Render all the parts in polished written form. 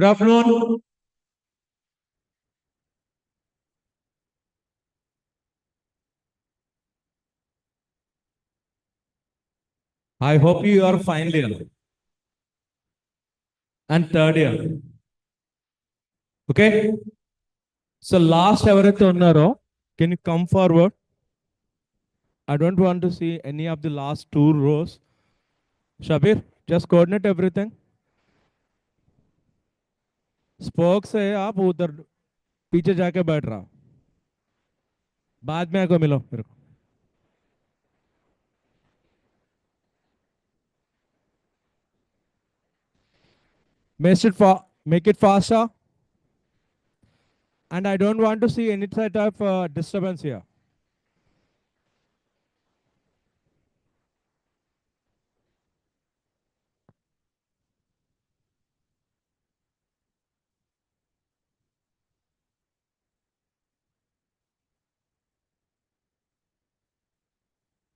Good afternoon. I hope you are final year and third year. Okay. So last ఎవరైతే ఉన్నారో, can you come forward? I don't want to see any of the last two rows. Shabir, just coordinate everything. Spoke से आप उधर पीछे जाके बैठ रहा, बाद में आको मिलो मेरे को. Make it faster, and I don't want to see any type of disturbance here.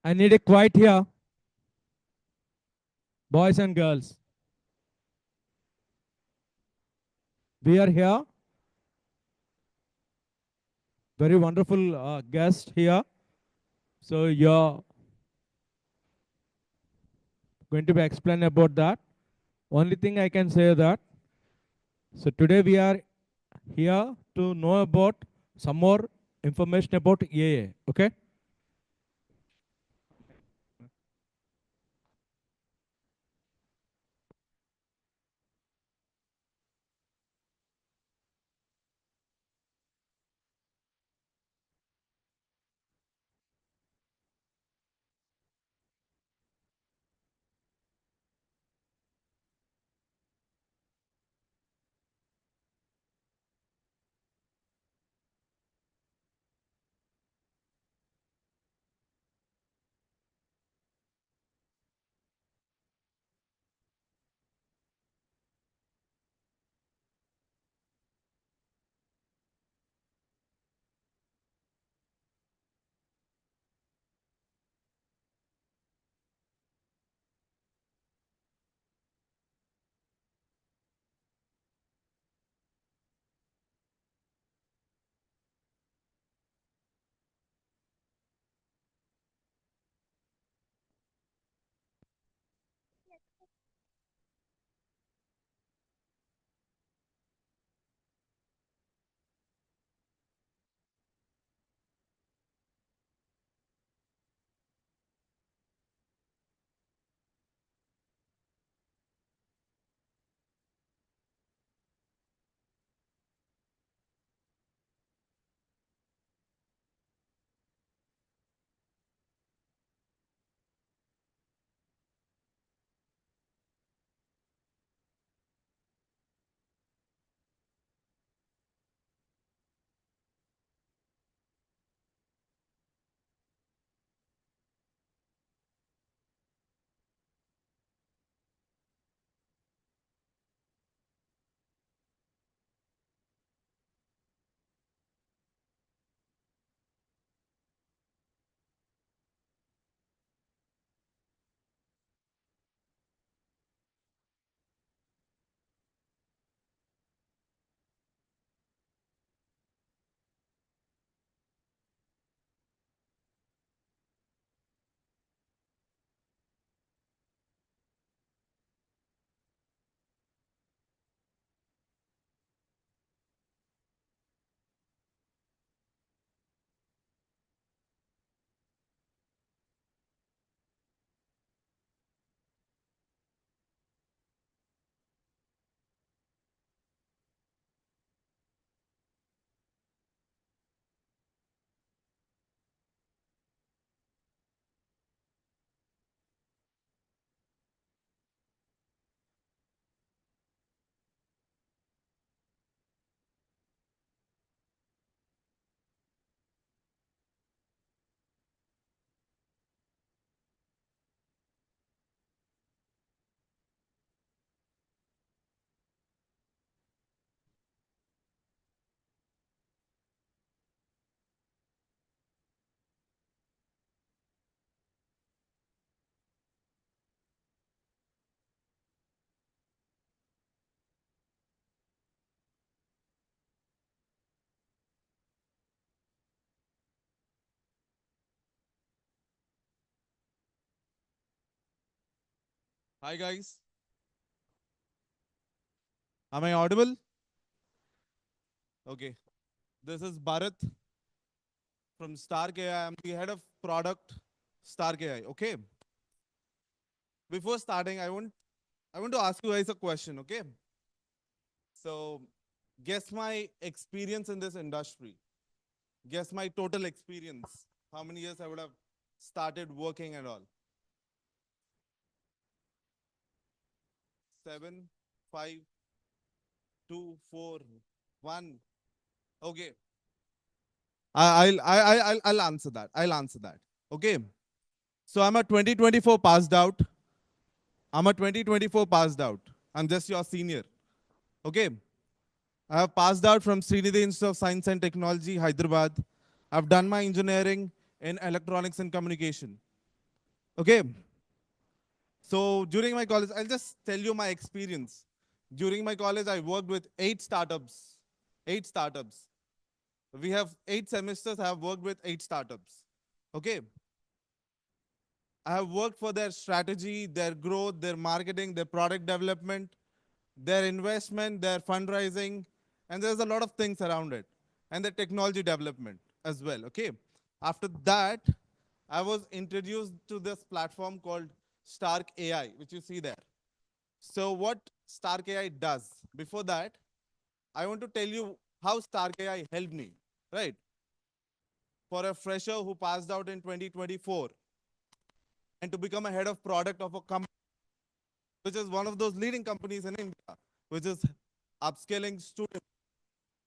I need a quiet here, boys and girls. We are here, very wonderful guest here. So you're going to be explain about that. Only thing I can say that, so today we are here to know about some more information about AA. Okay. Hi guys, am I audible? Okay, this is Bharat from Stark AI. I'm the head of product Stark AI. Okay, before starting, I want to ask you guys a question. Okay, so guess my experience in this industry. Guess my total experience. How many years I would have started working and all? 7, 5, 2, 4, 1. Okay, I'll answer that. I'll answer that. Okay, so I'm a 2024 passed out. I'm a 2024 passed out. I'm just your senior. Okay. I have passed out from Srinidhi Institute of Science and Technology, Hyderabad. I've done my engineering in electronics and communication. Okay. So during my college, I'll just tell you my experience. During my college, I worked with 8 startups. 8 startups. We have 8 semesters. I have worked with 8 startups. Okay. I have worked for their strategy, their growth, their marketing, their product development, their investment, their fundraising, and there's a lot of things around it, and the technology development as well. Okay. After that, I was introduced to this platform called Stark AI, which you see there. So, what Stark AI does? Before that, I want to tell you how Stark AI helped me, right? For a fresher who passed out in 2024 and to become a head of product of a company, which is one of those leading companies in India, which is upscaling students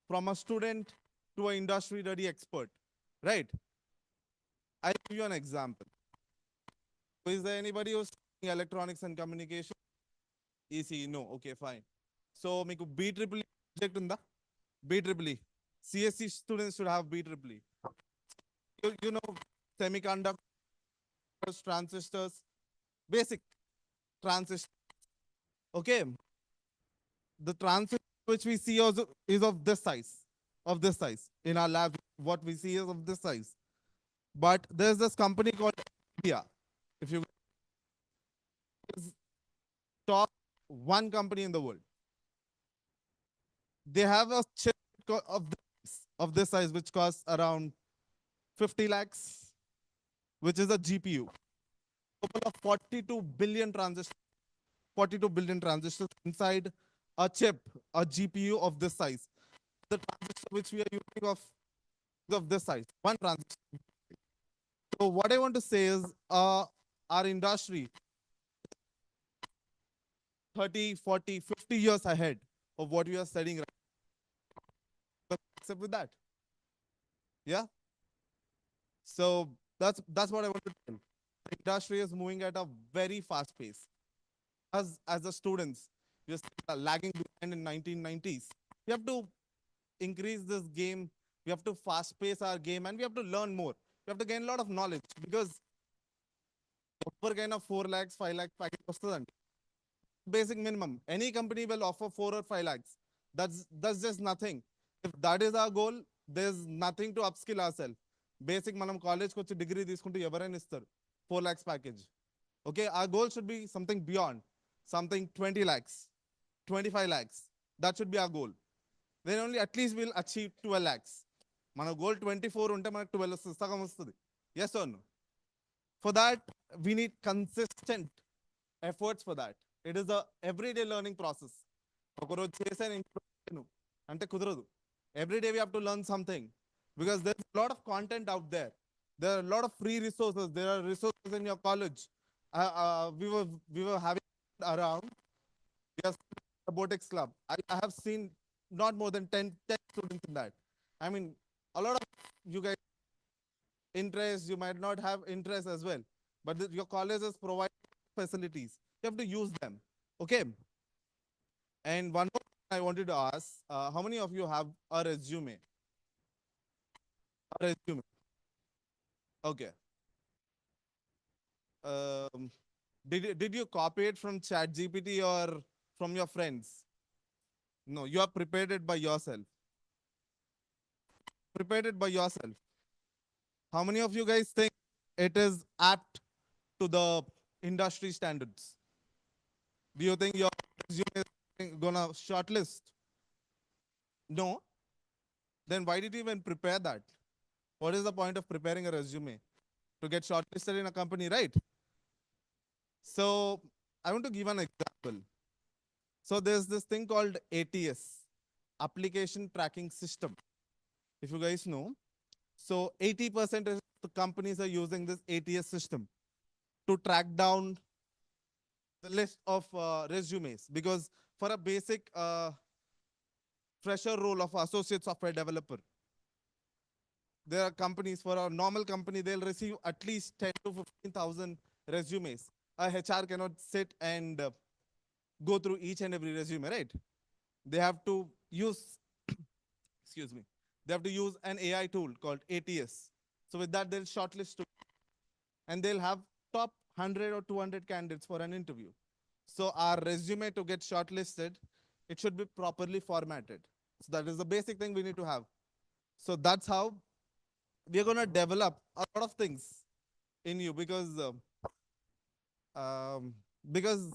from a student to an industry ready expert, right? I'll give you an example. Is there anybody who's studying electronics and communication? ECE, no. Okay, fine. So, మీకు B-triple subject ఉందా? B-triple. CSC students should have B-triple. You know, semiconductors, transistors, basic transistors. Okay, the transistor which we see also is of this size. In our lab, what we see is of this size. But there's this company called India. If you is top one company in the world, they have a chip of this size which costs around 50 lakhs, which is a GPU. Total of 42 billion transistors, 42 billion transistors inside a chip, a GPU of this size. The transistor which we are using of this size, one transistor. So what I want to say is our industry 30, 40, 50 years ahead of what we are studying right now. Except with that. Yeah. So that's what I want to tell. The industry is moving at a very fast pace. As the students, we are still lagging behind in 1990s. We have to increase this game. We have to fast pace our game, and we have to learn more. We have to gain a lot of knowledge because ఎవరికైనా 4 lakhs, 5 lakh package వస్తుందండి. Basic minimum. Any company will offer 4 or 5 lakhs. That's just nothing. If that is our goal, there's nothing to upskill ourselves. Basic మనం కాలేజ్కి వచ్చి degree తీసుకుంటూ ఎవరైనా ఇస్తారు 4 lakhs package. Okay, our goal should be something beyond, something 20 lakhs, 25 lakhs. That should be our goal. Then only at least we'll achieve 12 lakhs. మన goal 24 ఉంటే మనకు 12 వస్తుంది, సగం వస్తుంది. Yes or no? For that, we need consistent efforts for that. It is a everyday learning process. ఒకరోజు చేశాను ఇంకో అంటే కుదరదు. Every day we have to learn something because there's a lot of content out there. There are a lot of free resources. There are resources in your college. We were having around. We are robotics club. I have seen not more than 10 students in that. I mean, a lot of you guys interest. You might not have interest as well, but your colleges provide facilities. You have to use them. Okay. And one more thing I wanted to ask: how many of you have a resume? A resume. Okay. Um, did you copy it from ChatGPT or from your friends? No, you have prepared it by yourself. Prepared it by yourself. How many of you guys think it is apt to the industry standards? Do you think your resume is gonna shortlist? No. Then why did you even prepare that? What is the point of preparing a resume? To get shortlisted in a company, right? So I want to give an example. So there's this thing called ATS, Application Tracking System. If you guys know, so 80% of the companies are using this ATS system to track down the list of resumes, because for a basic fresher role of associate software developer, there are companies, for a normal company, they'll receive at least 10 to 15,000 resumes. A HR cannot sit and go through each and every resume, right? They have to use, excuse me, they have to use an AI tool called ATS. So with that, they'll shortlist and they'll have top 100 or 200 candidates for an interview. So our resume, to get shortlisted, it should be properly formatted. So that is the basic thing we need to have. So that's how we're going to develop a lot of things in you, because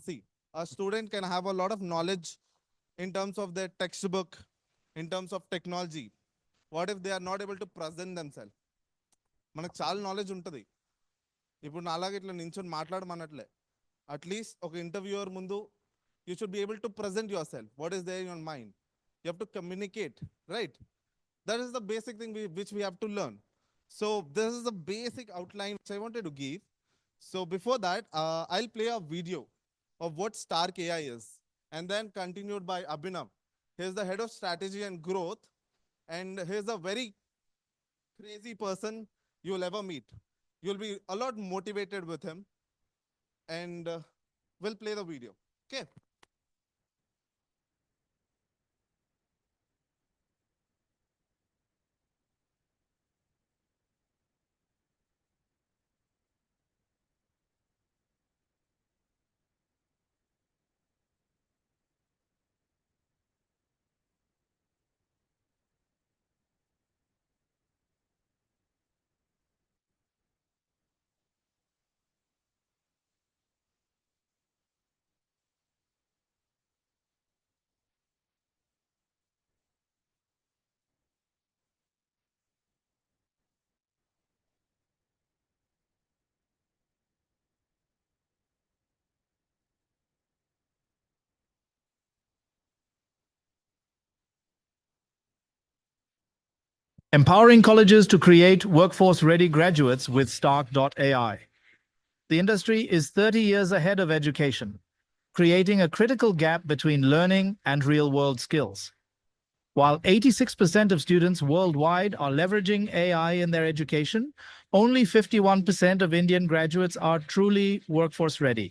see, a student can have a lot of knowledge in terms of their textbook, in terms of technology. What if they are not able to present themselves? మనకు చాలా knowledge ఉంటుంది. ఇప్పుడు నాలాగా ఇట్లా నించొని మాట్లాడమన్నట్లే. At least ఒక interviewer ముందు you should be able to present yourself. What is there in your mind? You have to communicate, right? That is the basic thing which we have to learn. So this is the basic outline which I wanted to give. So before that, I'll play a video of what Stark AI is, and then continued by Abhinav. He's the head of strategy and growth, and he's a very crazy person you'll ever meet. You'll be a lot motivated with him, and we'll play the video. Okay. Empowering colleges to create workforce-ready graduates with Stark.ai. The industry is 30 years ahead of education, creating a critical gap between learning and real-world skills. While 86% of students worldwide are leveraging AI in their education, only 51% of Indian graduates are truly workforce-ready.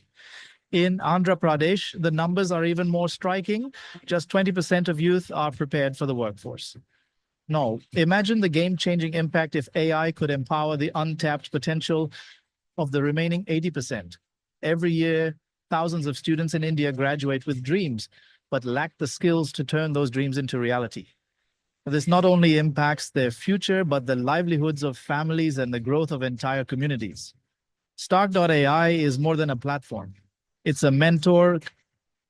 In Andhra Pradesh, the numbers are even more striking. Just 20% of youth are prepared for the workforce. No, imagine the game-changing impact if AI could empower the untapped potential of the remaining 80%. Every year, thousands of students in India graduate with dreams, but lack the skills to turn those dreams into reality. This not only impacts their future, but the livelihoods of families and the growth of entire communities. Stark.ai is more than a platform. It's a mentor,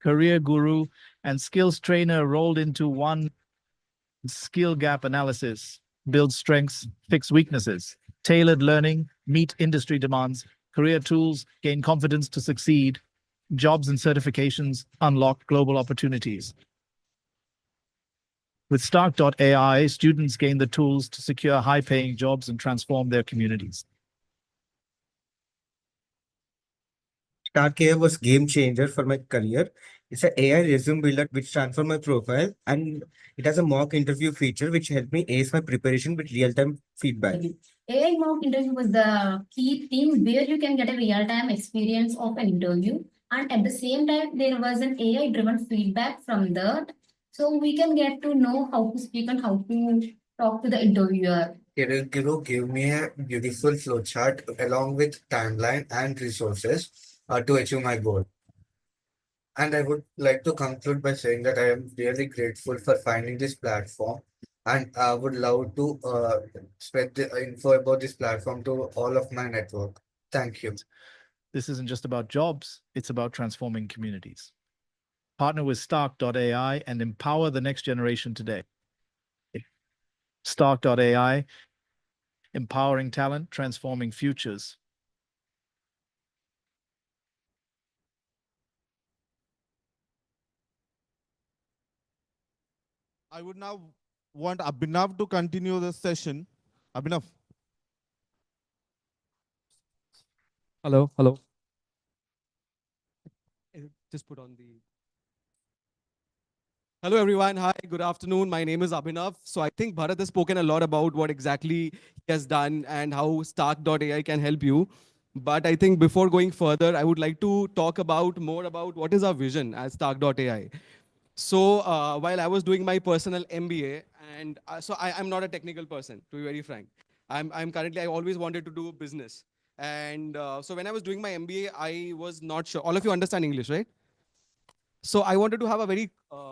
career guru, and skills trainer rolled into one. Skill gap analysis, build strengths, fix weaknesses, tailored learning, meet industry demands, career tools, gain confidence to succeed, jobs and certifications, unlock global opportunities. With Stark.ai, students gain the tools to secure high-paying jobs and transform their communities. Stark AI was game changer for my career. It's an AI resume builder which transformed my profile, and it has a mock interview feature which helped me ace my preparation with real-time feedback. AI mock interview was the key thing where you can get a real-time experience of an interview, and at the same time there was an AI-driven feedback from that, so we can get to know how to speak and how to talk to the interviewer. It will give me a beautiful flowchart along with timeline and resources to achieve my goal. And I would like to conclude by saying that I am really grateful for finding this platform, and I would love to spread the info about this platform to all of my network. Thank you. This isn't just about jobs, it's about transforming communities. Partner with Stark.ai and empower the next generation today. Stark.ai, empowering talent, transforming futures. I would now want Abhinav to continue the session. Abhinav. Hello, hello. Just put on the. Hello, everyone. Hi, good afternoon. My name is Abhinav. So I think Bharat has spoken a lot about what exactly he has done and how Stark.ai can help you. But I think before going further, I would like to talk about more about what is our vision as Stark.ai. So while I was doing my personal MBA, and I'm not a technical person, to be very frank. I'm currently, I always wanted to do business. And so when I was doing my MBA, I was not sure. All of you understand English, right? So I wanted to have a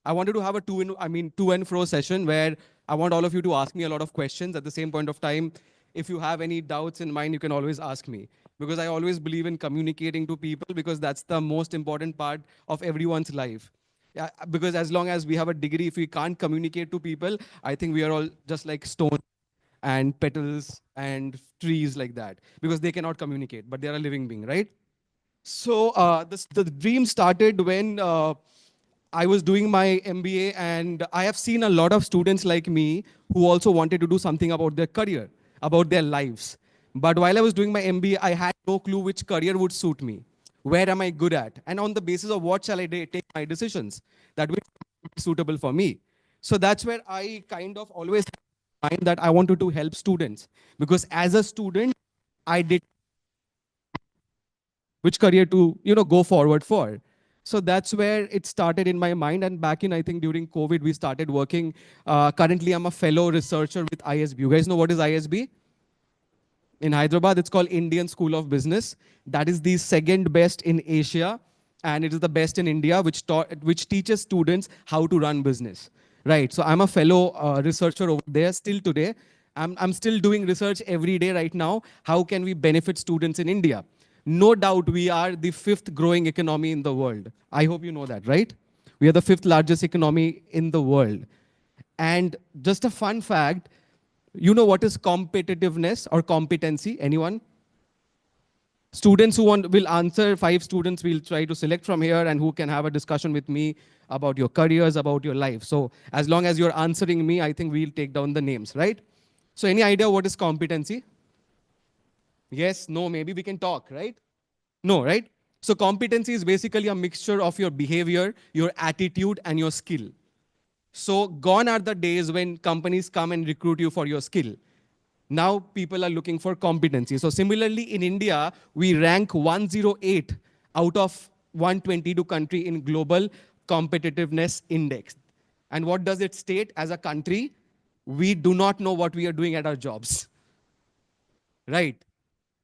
I wanted to have a to and fro session where I want all of you to ask me a lot of questions at the same point of time. If you have any doubts in mind, you can always ask me, because I always believe in communicating to people, because that's the most important part of everyone's life. Yeah, because as long as we have a degree, if we can't communicate to people, I think we are all just like stone and petals and trees like that, because they cannot communicate, but they are a living being, right? So the dream started when I was doing my MBA, and I have seen a lot of students like me who also wanted to do something about their career, about their lives. But while I was doing my MBA, I had no clue which career would suit me. Where am I good at? And on the basis of what shall I take my decisions that will be suitable for me. So that's where I kind of always find that I wanted to help students, because as a student, I did which career to go forward for. So that's where it started in my mind. And back in, I think during COVID, we started working. Currently, I'm a fellow researcher with ISB. You guys know what is ISB? In Hyderabad, it's called Indian School of Business. That is the second best in Asia, and it is the best in India, which teaches students how to run business. Right. So I'm a fellow researcher over there still today. I'm still doing research every day right now. How can we benefit students in India? No doubt we are the fifth growing economy in the world. I hope you know that, right? We are the fifth largest economy in the world. And just a fun fact, you know what is competitiveness or competency? Anyone? Students who will answer, 5 students we'll try to select from here, and who can have a discussion with me about your careers, about your life. So as long as you're answering me, I think we'll take down the names, right? So any idea what is competency? Yes, no, maybe we can talk, right? No, right? So competency is basically a mixture of your behavior, your attitude, and your skill. So gone are the days when companies come and recruit you for your skill. Now people are looking for competency. So similarly, in India, we rank 108 out of 122 country in global competitiveness index. And what does it state? As a country, we do not know what we are doing at our jobs. Right?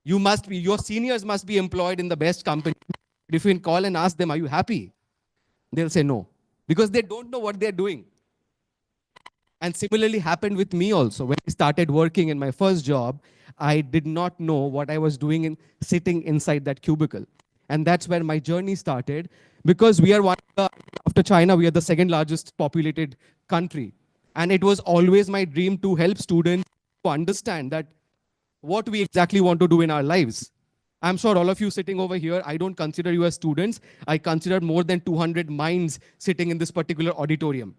Your seniors must be employed in the best company. If you call and ask them, are you happy? They'll say no, because they don't know what they're doing. And similarly happened with me also. When I started working in my first job, I did not know what I was doing in sitting inside that cubicle. And that's where my journey started, because we are after China, we are the second largest populated country. And it was always my dream to help students to understand that what we exactly want to do in our lives. I'm sure all of you sitting over here, I don't consider you as students. I consider more than 200 minds sitting in this particular auditorium.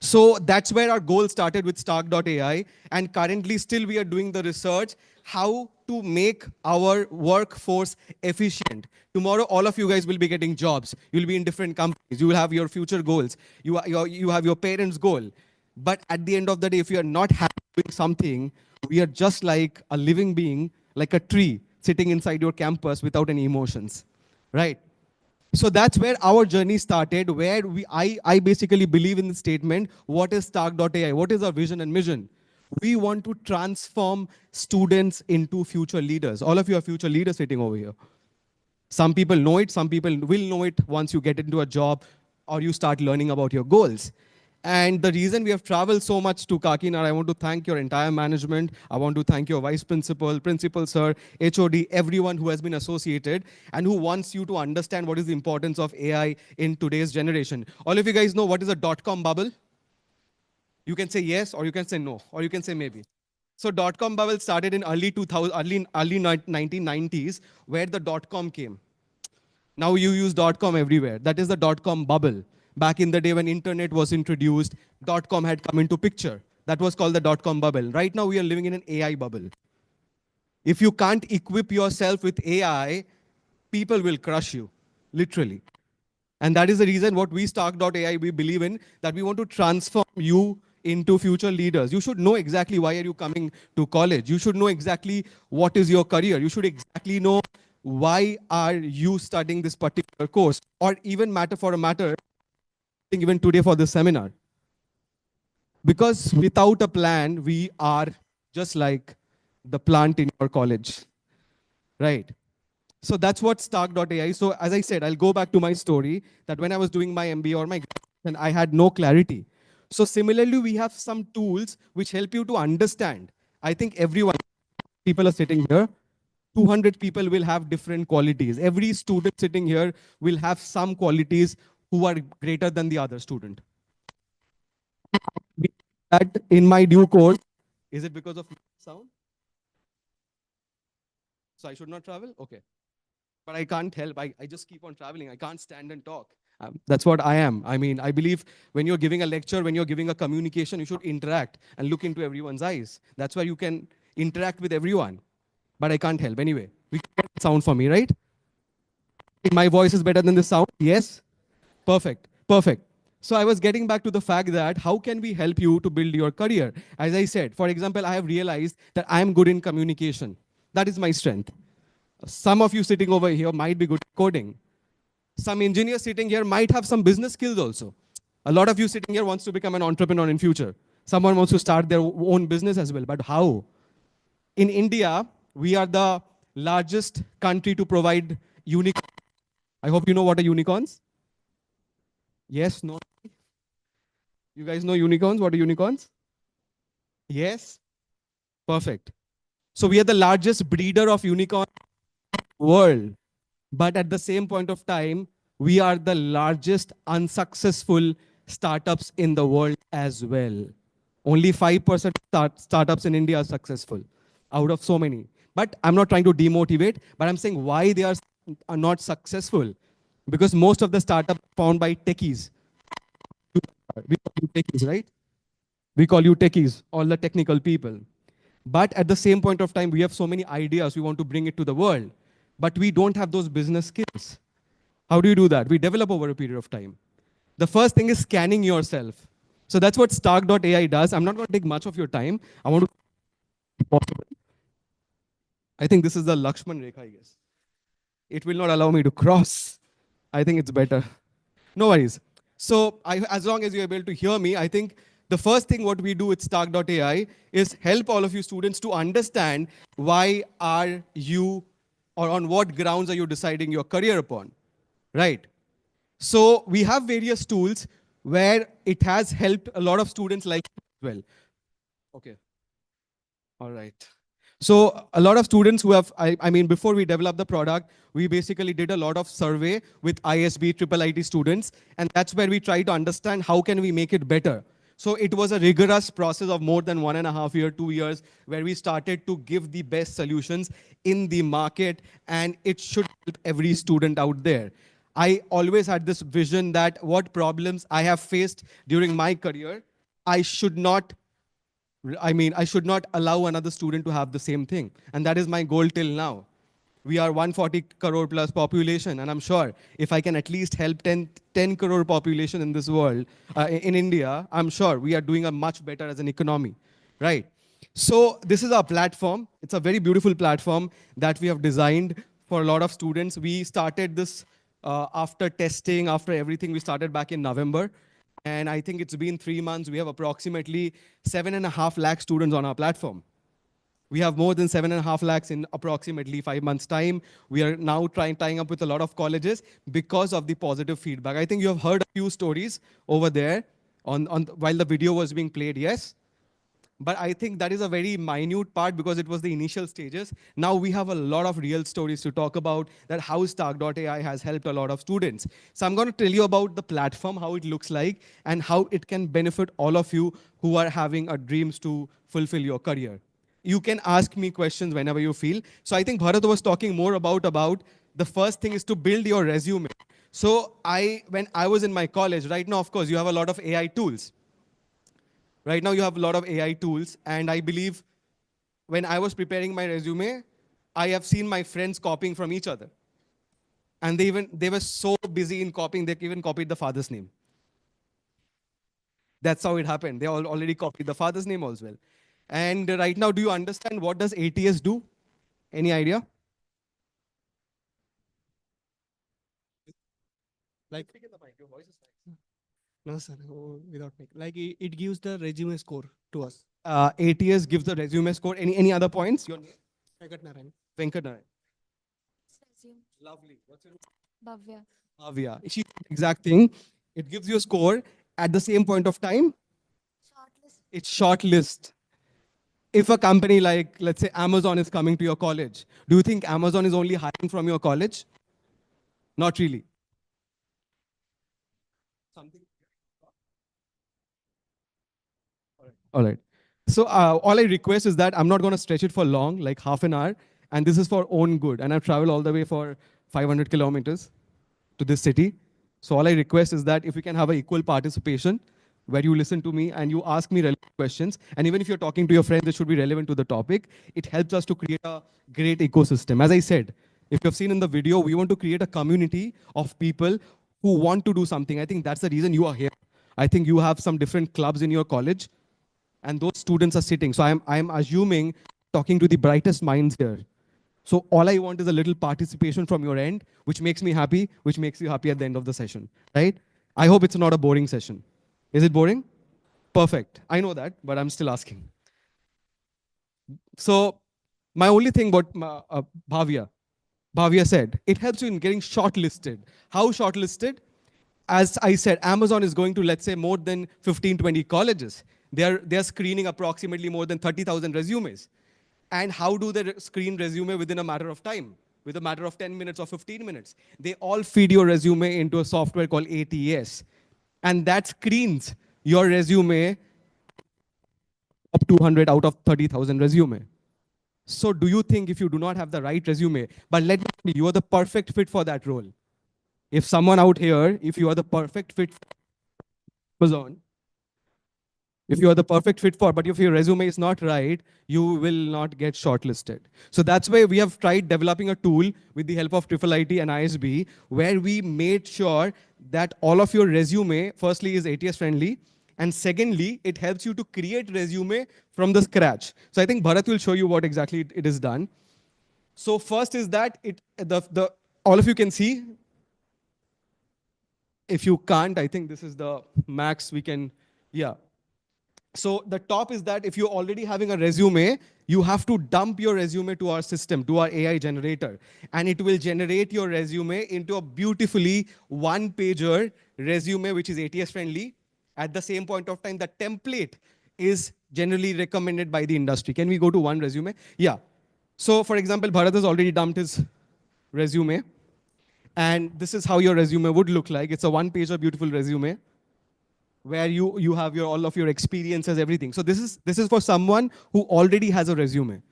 So that's where our goal started with Stark.ai. And currently still we are doing the research how to make our workforce efficient. Tomorrow, all of you guys will be getting jobs. You'll be in different companies. You will have your future goals. You have your parents' goal. But at the end of the day, if you are not happy doing something, we are just like a living being, like a tree sitting inside your campus without any emotions, right? So that's where our journey started, where I basically believe in the statement, what is Stark.ai? What is our vision and mission? We want to transform students into future leaders. All of you are future leaders sitting over here. Some people know it, some people will know it once you get into a job or you start learning about your goals. And the reason we have traveled so much to Kakinada, I want to thank your entire management. I want to thank your vice principal, principal sir, HOD, everyone who has been associated and who wants you to understand what is the importance of AI in today's generation. All of you guys know what is a dot-com bubble? You can say yes, or you can say no, or you can say maybe. So dot-com bubble started in early 2000, early 1990s, where the dot-com came. Now you use .com everywhere. That is the .com bubble. Back in the day when internet was introduced, .com had come into picture. That was called the .com bubble. Right now we are living in an AI bubble. If you can't equip yourself with AI, people will crush you, literally. And that is the reason what we Stark.ai we believe in, that we want to transform you into future leaders. You should know exactly why are you coming to college. You should know exactly what is your career. You should exactly know why are you studying this particular course, or even matter for a matter, even today for this seminar. Because without a plan, we are just like the plant in your college, right? So that's what Stark.ai. So as I said, I'll go back to my story that when I was doing my MBA or my graduation, I had no clarity. So similarly, we have some tools which help you to understand. I think everyone, people are sitting here, 200 people will have different qualities. Every student sitting here will have some qualities who are greater than the other student. That in my due course, is it because of sound? So I should not travel? Okay. But I can't help. I just keep on traveling. I can't stand and talk. That's what I am. I mean, I believe when you're giving a lecture, when you're giving a communication, you should interact and look into everyone's eyes. That's why you can interact with everyone. But I can't help. Anyway, we can get sound for me, right? My voice is better than the sound? Yes? Perfect. Perfect. So I was getting back to the fact that how can we help you to build your career? As I said, for example, I have realized that I am good in communication. That is my strength. Some of you sitting over here might be good at coding. Some engineer sitting here might have some business skills also. A lot of you sitting here wants to become an entrepreneur in future. Someone wants to start their own business as well. But how? In India, we are the largest country to provide unicorns. I hope you know what are unicorns. Yes, no. You guys know unicorns? What are unicorns? Yes? Perfect. So we are the largest breeder of unicorn in the world. But at the same point of time, we are the largest unsuccessful startups in the world as well. Only 5% startups in India are successful out of so many. But I'm not trying to demotivate, but I'm saying why they are not successful. Because most of the startups are found by techies. We call you techies, right? We call you techies, all the technical people. But at the same point of time, we have so many ideas, we want to bring it to the world. But we don't have those business skills. How do you do that? We develop over a period of time. The first thing is scanning yourself. So that's what Stark.ai does. I'm not going to take much of your time. I want to. I think this is the Lakshman Rekha, I guess. It will not allow me to cross. I think it's better. No worries. So as long as you're able to hear me, I think the first thing what we do with Stark.ai is help all of you students to understand why are you, or on what grounds are you deciding your career upon, right? So we have various tools where it has helped a lot of students like you as well. Okay. All right. So a lot of students who have, I mean, before we developed the product, we basically did a lot of survey with ISB, triple IT students, and that's where we try to understand how can we make it better. So it was a rigorous process of more than 1.5 years, 2 years, where we started to give the best solutions in the market, and it should help every student out there. I always had this vision that what problems I have faced during my career, I should not I should not allow another student to have the same thing. And that is my goal till now. We are 140 crore plus population, and I'm sure if I can at least help 10 crore population in this world, in India, I'm sure we are doing a much better as an economy, right? So this is our platform. It's a very beautiful platform that we have designed for a lot of students. We started this after testing, after everything. We started back in November. And I think it's been 3 months. We have approximately 7.5 lakh students on our platform. We have more than 7.5 lakhs in approximately 5 months' time. We are now tying up with a lot of colleges because of the positive feedback. I think you have heard a few stories over there while the video was being played, yes. But I think that is a very minute part because it was the initial stages. Now we have a lot of real stories to talk about that how Stark.ai has helped a lot of students. So I'm going to tell you about the platform, how it looks like, and how it can benefit all of you who are having a dreams to fulfill your career. You can ask me questions whenever you feel. So I think Bharat was talking more about the first thing is to build your resume. So when I was in my college, right now, of course, you have a lot of AI tools. Right now, you have a lot of AI tools, and I believe when I was preparing my resume, I have seen my friends copying from each other. And they were so busy in copying, they even copied the father's name. That's how it happened. They all already copied the father's name as well. And right now, do you understand what does ATS do? Any idea? Like, no, sir, without mic. Like, it gives the resume score to us. ATS gives the resume score. Any other points? Your name? Venkat Narayan. Venkat Narayan. Resume. Lovely. What's your name? Bhavya. Bhavya. She exact thing. It gives you a score at the same point of time. Shortlist. It's shortlist. If a company like, let's say, Amazon is coming to your college, do you think Amazon is only hiring from your college? Not really. Something. All right. So all I request is that I'm not going to stretch it for long, like half an hour. And this is for own good. And I've traveled all the way for 500 kilometers to this city. So all I request is that if we can have an equal participation, where you listen to me and you ask me relevant questions. And even if you're talking to your friends, it should be relevant to the topic. It helps us to create a great ecosystem. As I said, if you've seen in the video, we want to create a community of people who want to do something. I think that's the reason you are here. I think you have some different clubs in your college and those students are sitting. So I'm assuming talking to the brightest minds here. So all I want is a little participation from your end, which makes me happy, which makes you happy at the end of the session, right? I hope it's not a boring session. Is it boring? Perfect. I know that, but I'm still asking. So my only thing about Bhavya said, it helps you in getting shortlisted. How shortlisted? As I said, Amazon is going to, let's say, more than 15, 20 colleges. They're screening approximately more than 30,000 resumes. And how do they screen resume within a matter of time? With a matter of 10 minutes or 15 minutes. They all feed your resume into a software called ATS. And that screens your resume up 200 out of 30,000 resume. So do you think if you do not have the right resume, but let me tell you, you are the perfect fit for that role. If someone out here, if you are the perfect fit for Amazon, if you are the perfect fit for, but if your resume is not right, you will not get shortlisted. So that's why we have tried developing a tool with the help of IIIT and ISB, where we made sure that all of your resume, firstly, is ATS friendly, and secondly, it helps you to create resume from the scratch. So I think Bharat will show you what exactly it is done. So first is that all of you can see. If you can't, I think this is the max we can, yeah. So the top is that if you're already having a resume, you have to dump your resume to our system, to our AI generator. And it will generate your resume into a beautifully one-pager resume, which is ATS friendly. At the same point of time, the template is generally recommended by the industry. Can we go to one resume? Yeah. So for example, Bharat has already dumped his resume. And this is how your resume would look like. It's a one-pager beautiful resume where you have all of your experiences, everything. So this is for someone who already has a resume.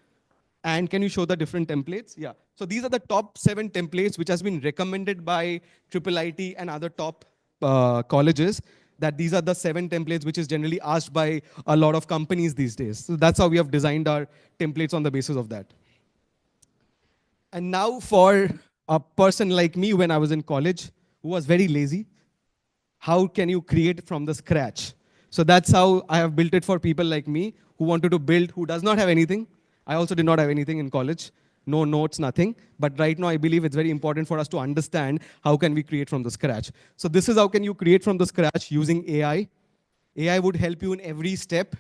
And can you show the different templates? Yeah. So these are the top 7 templates which has been recommended by IIIT and other top colleges. That these are the 7 templates which is generally asked by a lot of companies these days. So that's how we have designed our templates on the basis of that. And now for a person like me when I was in college, who was very lazy, how can you create from the scratch? So that's how I have built it for people like me who wanted to build, who does not have anything. I also did not have anything in college, no notes, nothing. But right now I believe it's very important for us to understand how can we create from the scratch. So this is how can you create from the scratch using AI. AI would help you in every step.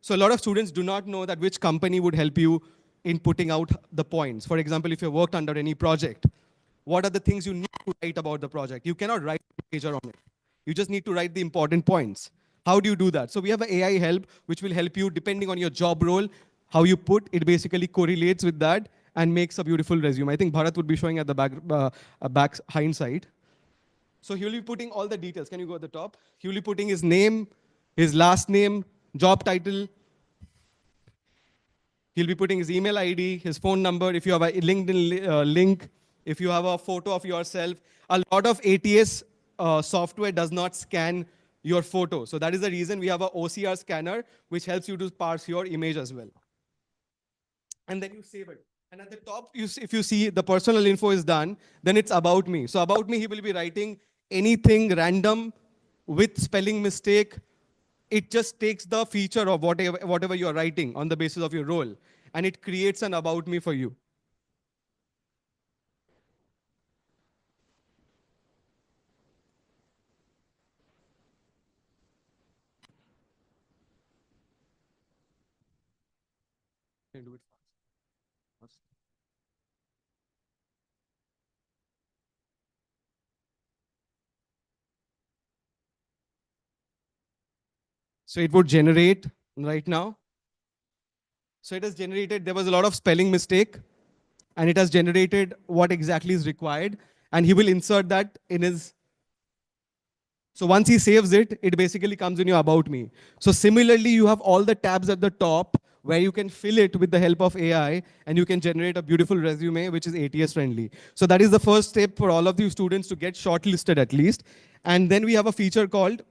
So a lot of students do not know that which company would help you in putting out the points. For example, if you worked under any project, what are the things you need to write about the project? You cannot write a pager on it. You just need to write the important points. How do you do that? So we have an AI help, which will help you depending on your job role, how you put, it basically correlates with that and makes a beautiful resume. I think Bharat would be showing at the back hindsight. So he will be putting all the details. Can you go at the top? He will be putting his name, his last name, job title. He'll be putting his email ID, his phone number, if you have a LinkedIn link, if you have a photo of yourself. A lot of ATS software does not scan your photo. So that is the reason we have a OCR scanner, which helps you to parse your image as well. And then you save it. And at the top, if you see the personal info is done, then it's about me. So about me, he will be writing anything random with spelling mistake. It just takes the feature of whatever you're writing on the basis of your role, and it creates an about me for you. Can you do it fast? So it would generate right now. So it has generated, there was a lot of spelling mistake, and it has generated what exactly is required. And he will insert that in his. So once he saves it, it basically comes in your about me. So similarly, you have all the tabs at the top where you can fill it with the help of AI, and you can generate a beautiful resume, which is ATS friendly. So that is the first step for all of you students to get shortlisted at least. And then we have a feature called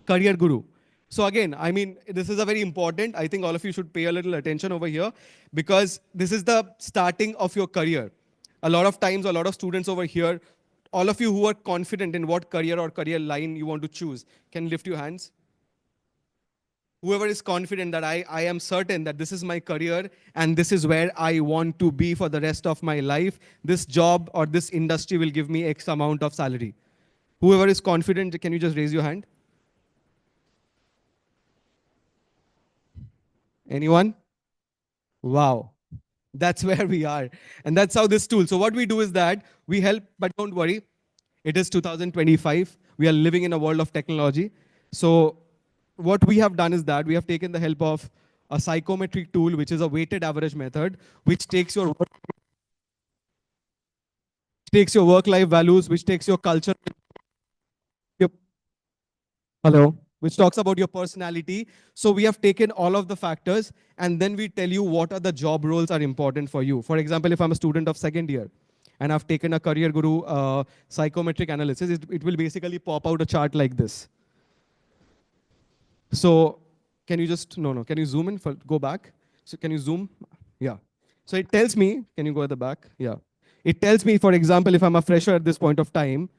Career Guru. So again, I mean, this is a very important, I think all of you should pay a little attention over here, because this is the starting of your career. A lot of times, a lot of students over here, all of you who are confident in what career or career line you want to choose, can lift your hands. Whoever is confident that I am certain that this is my career and this is where I want to be for the rest of my life, this job or this industry will give me X amount of salary. Whoever is confident, can you just raise your hand? Anyone? Wow. That's where we are. And that's how this tool. So what we do is that we help, but don't worry. It is 2025. We are living in a world of technology. So what we have done is that we have taken the help of a psychometric tool, which is a weighted average method, which takes your work-life values, which takes your culture, your hello, which talks about your personality. So we have taken all of the factors, and then we tell you what are the job roles are important for you. For example, if I'm a student of second year and I've taken a Career Guru psychometric analysis, it will basically pop out a chart like this. So can you just, no, can you zoom in, go back? So can you zoom? Yeah. So it tells me, can you go at the back? Yeah. It tells me, for example, if I'm a fresher at this point of time,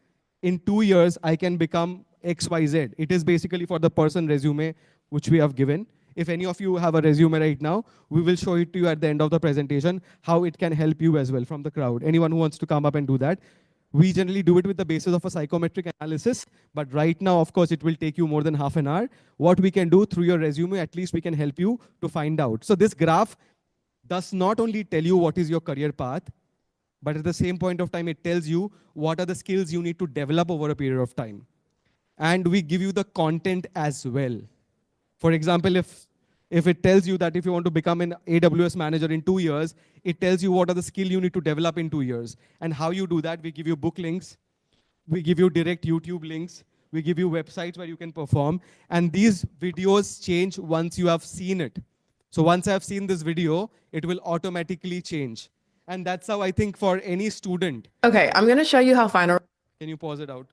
in 2 years, I can become XYZ. It is basically for the person resume, which we have given. If any of you have a resume right now, we will show it to you at the end of the presentation, how it can help you as well from the crowd. Anyone who wants to come up and do that. We generally do it with the basis of a psychometric analysis, but right now, of course, it will take you more than half an hour. What we can do through your resume, at least we can help you to find out. So this graph does not only tell you what is your career path, but at the same point of time, it tells you what are the skills you need to develop over a period of time. And we give you the content as well. For example, if it tells you that if you want to become an AWS manager in 2 years, it tells you what are the skill you need to develop in 2 years. And how you do that, we give you book links, we give you direct YouTube links, we give you websites where you can perform. And these videos change once you have seen it. So once I have seen this video, it will automatically change. And that's how I think for any student. Okay, I'm going to show you how final. Can you pause it out?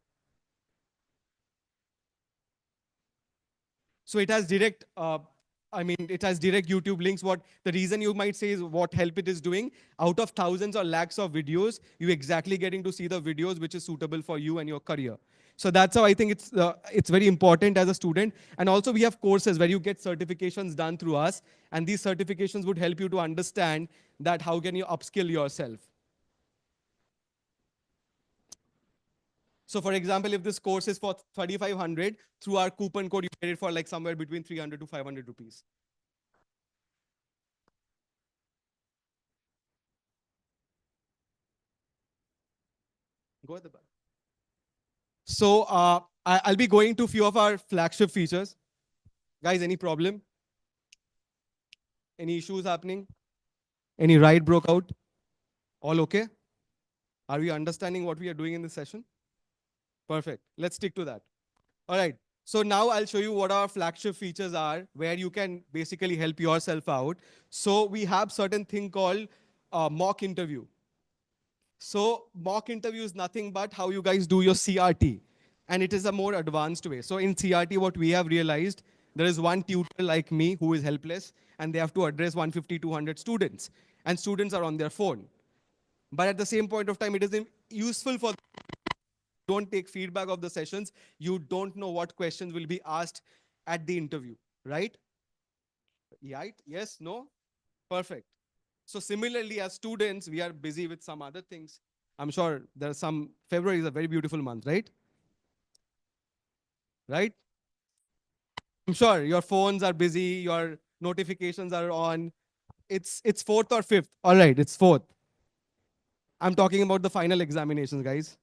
So it has direct, it has direct YouTube links. What the reason you might say is what help it is doing. Out of thousands or lakhs of videos, you exactly getting to see the videos which is suitable for you and your career. So that's how I think it's very important as a student. And also we have courses where you get certifications done through us. And these certifications would help you to understand that how can you upskill yourself. So for example, if this course is for 3,500, through our coupon code, you get it for like somewhere between 300 to 500 rupees. Go at the back. So I'll be going to a few of our flagship features. Guys, any problem? Any issues happening? Any riot broke out? All okay? Are we understanding what we are doing in this session? Perfect. Let's stick to that. All right. So now I'll show you what our flagship features are, where you can basically help yourself out. So we have certain thing called mock interview. So mock interview is nothing but how you guys do your CRT. And it is a more advanced way. So in CRT, what we have realized, there is one tutor like me who is helpless, and they have to address 150, 200 students. And students are on their phone. But at the same point of time, it is useful for don't take feedback of the sessions. You don't know what questions will be asked at the interview, right? Right? Yes? No? Perfect. So similarly, as students, we are busy with some other things. I'm sure there are some, February is a very beautiful month, right? Right? I'm sure your phones are busy, your notifications are on. It's fourth or fifth. All right, it's fourth. I'm talking about the final examinations, guys.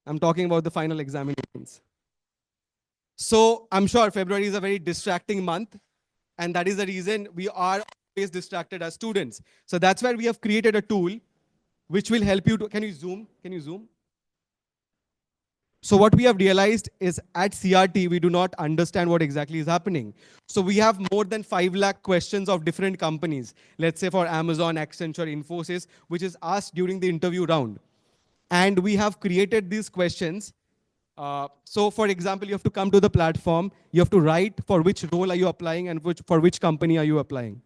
I'm talking about the final examinations. So I'm sure February is a very distracting month. And that is the reason we are always distracted as students. So that's where we have created a tool which will help you to, can you zoom? Can you zoom? So what we have realized is at CRT, we do not understand what exactly is happening. So we have more than 5 lakh questions of different companies. Let's say for Amazon, Accenture, Infosys, which is asked during the interview round. And we have created these questions. So for example, you have to come to the platform, you have to write for which role are you applying and for which company are you applying.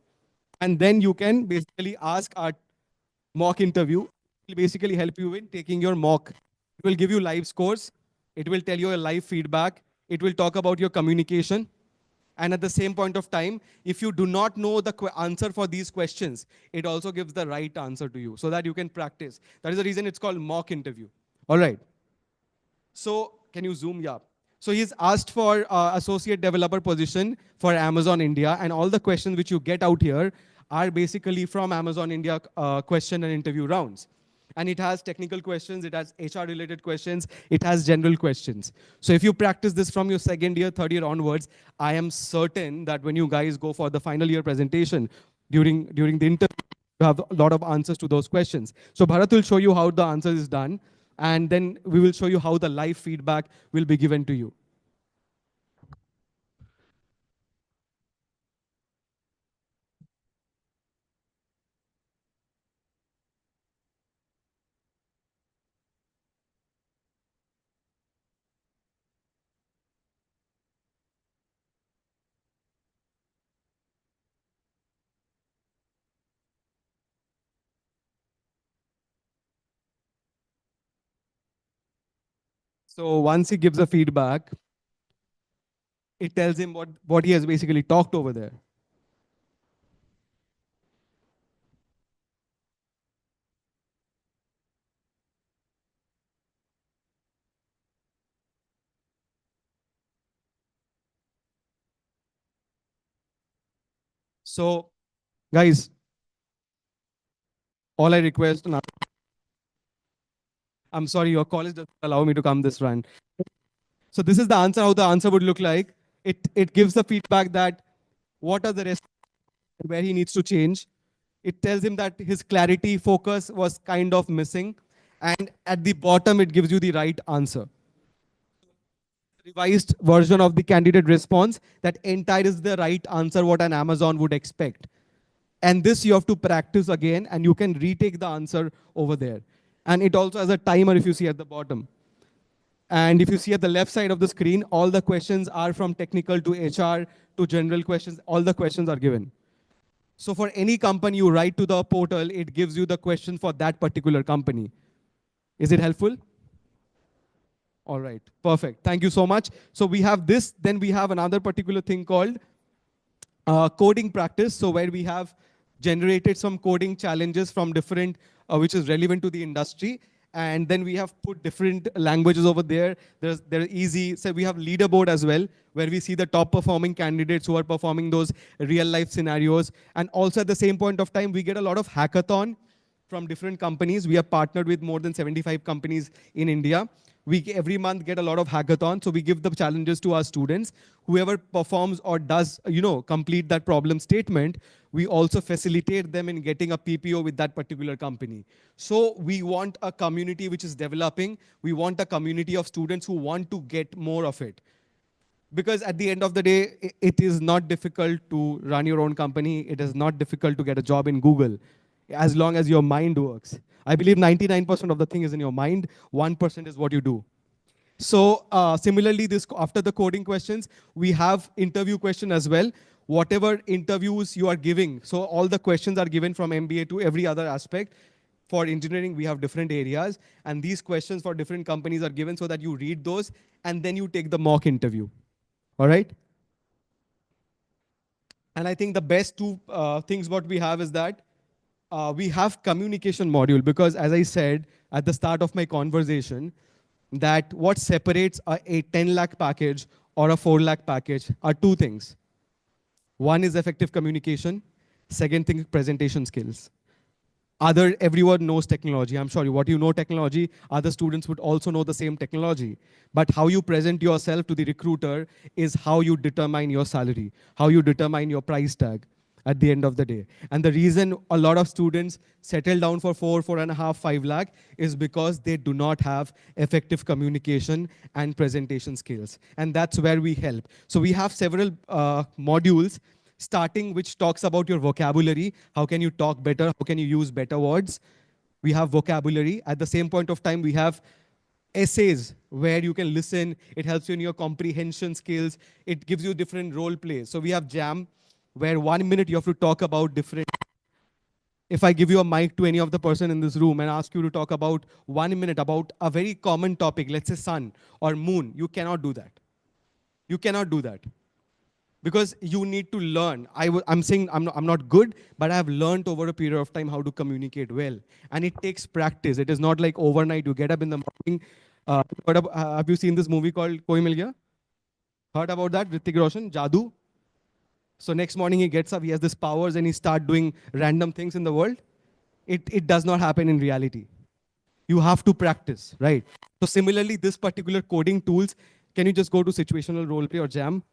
And then you can basically ask our mock interview. It will basically help you in taking your mock. It will give you live scores. It will tell you a live feedback. It will talk about your communication. And at the same point of time, if you do not know the answer for these questions, it also gives the right answer to you so that you can practice. That is the reason it's called mock interview. All right. So can you zoom? Yeah. So he's asked for associate developer position for Amazon India, and all the questions which you get out here are basically from Amazon India question and interview rounds. And it has technical questions, it has HR related questions, it has general questions. So if you practice this from your second year, third year onwards, I am certain that when you guys go for the final year presentation during the interview, you have a lot of answers to those questions. So Bharat will show you how the answer is done. And then we will show you how the live feedback will be given to you. So once he gives a feedback, it tells him what he has basically talked over there. So guys, all I request, and I'm sorry, your college doesn't allow me to come this run. So this is the answer, how the answer would look like. It gives the feedback that what are the rest, where he needs to change. It tells him that his clarity, focus was kind of missing. And at the bottom, it gives you the right answer. Revised version of the candidate response that entire is the right answer what an Amazon would expect. And this you have to practice again, and you can retake the answer over there. And it also has a timer if you see at the bottom. And if you see at the left side of the screen, all the questions are from technical to HR to general questions. All the questions are given. So for any company you write to the portal, it gives you the question for that particular company. Is it helpful? All right, perfect. Thank you so much. So we have this, then we have another particular thing called coding practice. So where we have generated some coding challenges from different, which is relevant to the industry. And then we have put different languages over there. They're easy. So we have leaderboard as well, where we see the top performing candidates who are performing those real life scenarios. And also at the same point of time, we get a lot of hackathon from different companies. We are partnered with more than 75 companies in India. We every month get a lot of hackathons, so we give the challenges to our students. Whoever performs or does, complete that problem statement, we also facilitate them in getting a PPO with that particular company. So we want a community which is developing. We want a community of students who want to get more of it. Because at the end of the day, it is not difficult to run your own company. It is not difficult to get a job in Google, as long as your mind works. I believe 99% of the thing is in your mind, 1% is what you do. So similarly, after the coding questions, we have interview question as well. Whatever interviews you are giving, so all the questions are given from MBA to every other aspect. For engineering, we have different areas, and these questions for different companies are given so that you read those, and then you take the mock interview. All right? And I think the best two things what we have is that we have communication module, because as I said at the start of my conversation, that what separates a 10 lakh package or a 4 lakh package are two things. One is effective communication. Second thing, presentation skills. Everyone knows technology. I'm sorry, what you know technology, other students would also know the same technology. But how you present yourself to the recruiter is how you determine your salary, how you determine your price tag at the end of the day. And the reason a lot of students settle down for 4.5, 5 lakh is because they do not have effective communication and presentation skills. And that's where we help. So we have several modules starting which talks about your vocabulary. How can you talk better? How can you use better words? We have vocabulary. At the same point of time, we have essays where you can listen. It helps you in your comprehension skills. It gives you different role plays. So we have Jam, where 1 minute you have to talk about different. If I give you a mic to any of the person in this room and ask you to talk about 1 minute about a very common topic, let's say sun or moon, you cannot do that. You cannot do that. Because you need to learn. I'm saying I'm not good, but I have learned over a period of time how to communicate well. And it takes practice. It is not like overnight you get up in the morning. Have you seen this movie called Koi Mil Gaya? Heard about that? Hrithik Roshan, Jadoo. So next morning he gets up, he has these powers and he starts doing random things in the world. It does not happen in reality. You have to practice, right? So similarly, this particular coding tools, can you just go to situational role play or Jam?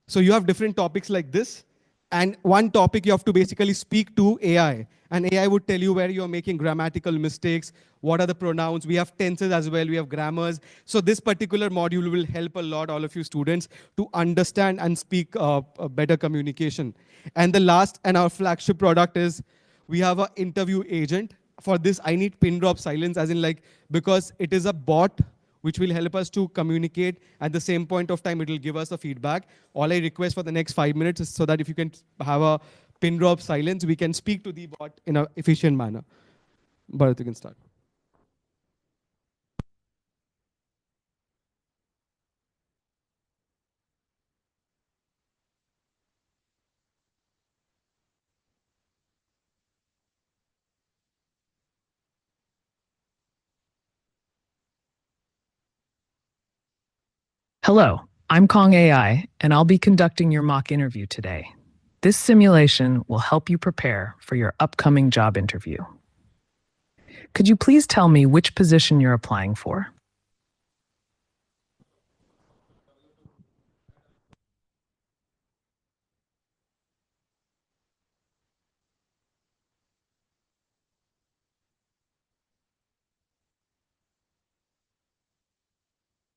So you have different topics like this. And one topic you have to basically speak to AI. And AI would tell you where you're making grammatical mistakes, what are the pronouns. We have tenses as well, we have grammars. So this particular module will help a lot, all of you students, to understand and speak a better communication. And the last and our flagship product is we have an interview agent. For this, I need pin drop silence, as in like, because it is a bot which will help us to communicate. At the same point of time, it will give us a feedback. All I request for the next 5 minutes is so that if you can have a pin drop silence, we can speak to the bot in an efficient manner. Bharat, you can start. Hello, I'm Kong AI, and I'll be conducting your mock interview today. This simulation will help you prepare for your upcoming job interview. Could you please tell me which position you're applying for?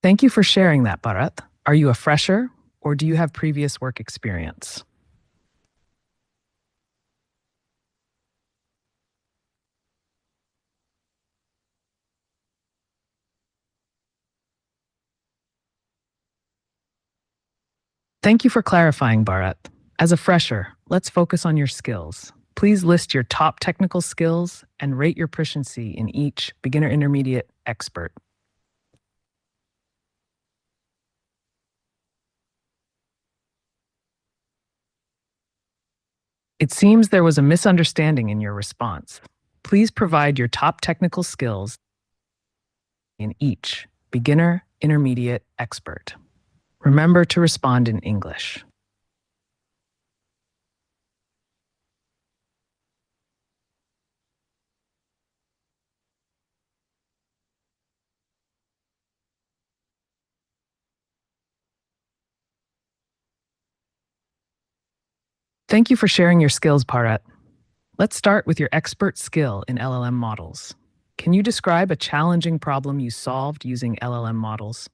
Thank you for sharing that, Bharat. Are you a fresher, or do you have previous work experience? Thank you for clarifying, Bharat. As a fresher, let's focus on your skills. Please list your top technical skills and rate your proficiency in each beginner, intermediate, expert. It seems there was a misunderstanding in your response. Please provide your top technical skills in each beginner, intermediate, expert. Remember to respond in English. Thank you for sharing your skills, Parat. Let's start with your expert skill in LLM models. Can you describe a challenging problem you solved using LLM models?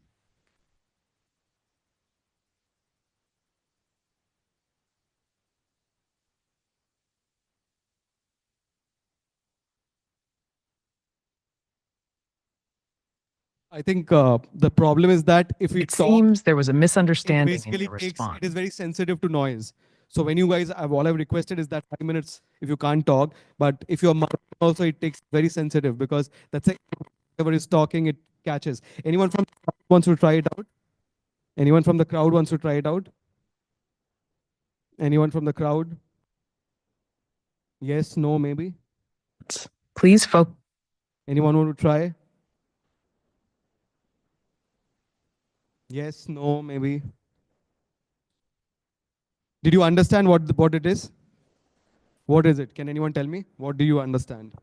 I think the problem is that if we It talk, seems there was a it misunderstanding in basically your response. it is very sensitive to noise. So when you guys, all I've requested is that 5 minutes if you can't talk, but if you're also, it takes very sensitive because that's like whoever is talking, it catches. Anyone from the crowd wants to try it out? Anyone from the crowd wants to try it out? Anyone from the crowd? Yes, no, maybe? Please focus. Anyone want to try? Yes, no, maybe. Did you understand what it is? What is it? Can anyone tell me? What do you understand?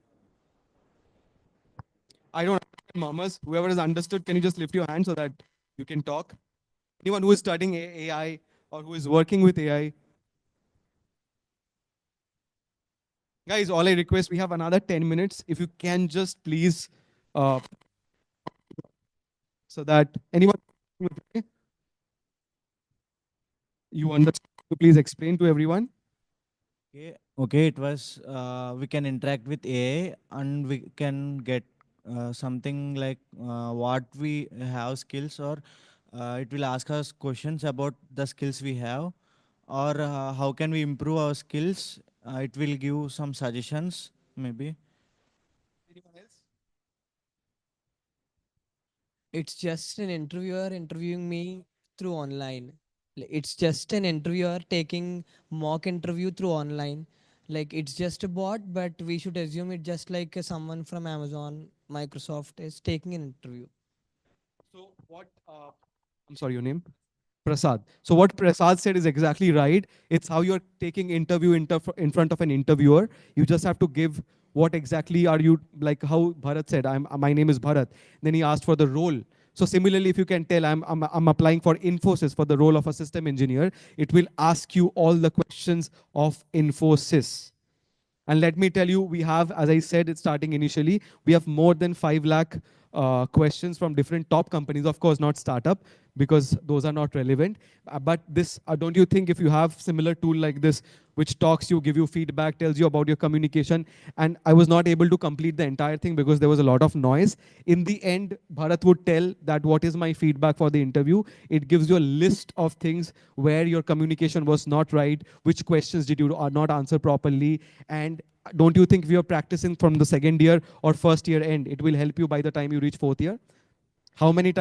I don't understand, mamas. Whoever has understood, can you just lift your hand so that you can talk? Anyone who is studying AI or who is working with AI? Guys, all I request, we have another 10 minutes. If you can just please, so that anyone, you understand, please explain to everyone. Okay, it was we can interact with AI and we can get something like what we have skills, or it will ask us questions about the skills we have, or how can we improve our skills. It will give some suggestions maybe. Anyone else? It's just an interviewer interviewing me through online. It's just an interviewer taking mock interview through online. Like it's just a bot, but we should assume it just like someone from Amazon, Microsoft is taking an interview. So what, I'm sorry, your name? Prasad. So what Prasad said is exactly right. It's how you're taking interview in front of an interviewer. You just have to give what exactly are you, like how Bharat said, my name is Bharat. Then he asked for the role. So similarly, if you can tell I'm applying for Infosys for the role of a system engineer, it will ask you all the questions of Infosys. And let me tell you, we have, as I said, it's starting initially, we have more than 5 lakh questions from different top companies, of course, not startup, because those are not relevant. But this, don't you think if you have similar tool like this, which talks you, give you feedback, tells you about your communication, and I was not able to complete the entire thing because there was a lot of noise. In the end, Bharat would tell that what is my feedback for the interview. It gives you a list of things where your communication was not right, which questions did you not answer properly, and don't you think we are practicing from the second year or first year end? It will help you by the time you reach fourth year. How many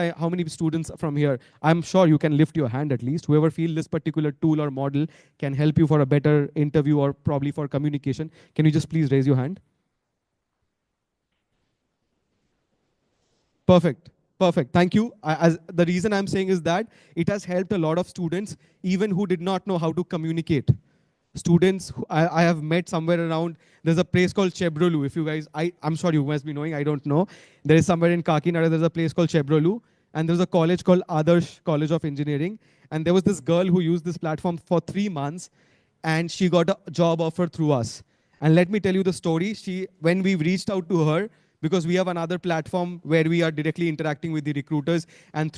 students from here? I'm sure you can lift your hand at least. Whoever feel this particular tool or model can help you for a better interview or probably for communication. Can you just please raise your hand? Perfect. Perfect. Thank you. As the reason I'm saying is that it has helped a lot of students, even who did not know how to communicate. Students I have met somewhere around, there's a place called Chebrolu. If you guys, I'm sure you must be knowing, I don't know. There is somewhere in Kakinada, there's a place called Chebrolu, and there's a college called Adarsh College of Engineering. And there was this girl who used this platform for 3 months, and she got a job offer through us. And let me tell you the story. When we reached out to her, because we have another platform where we are directly interacting with the recruiters and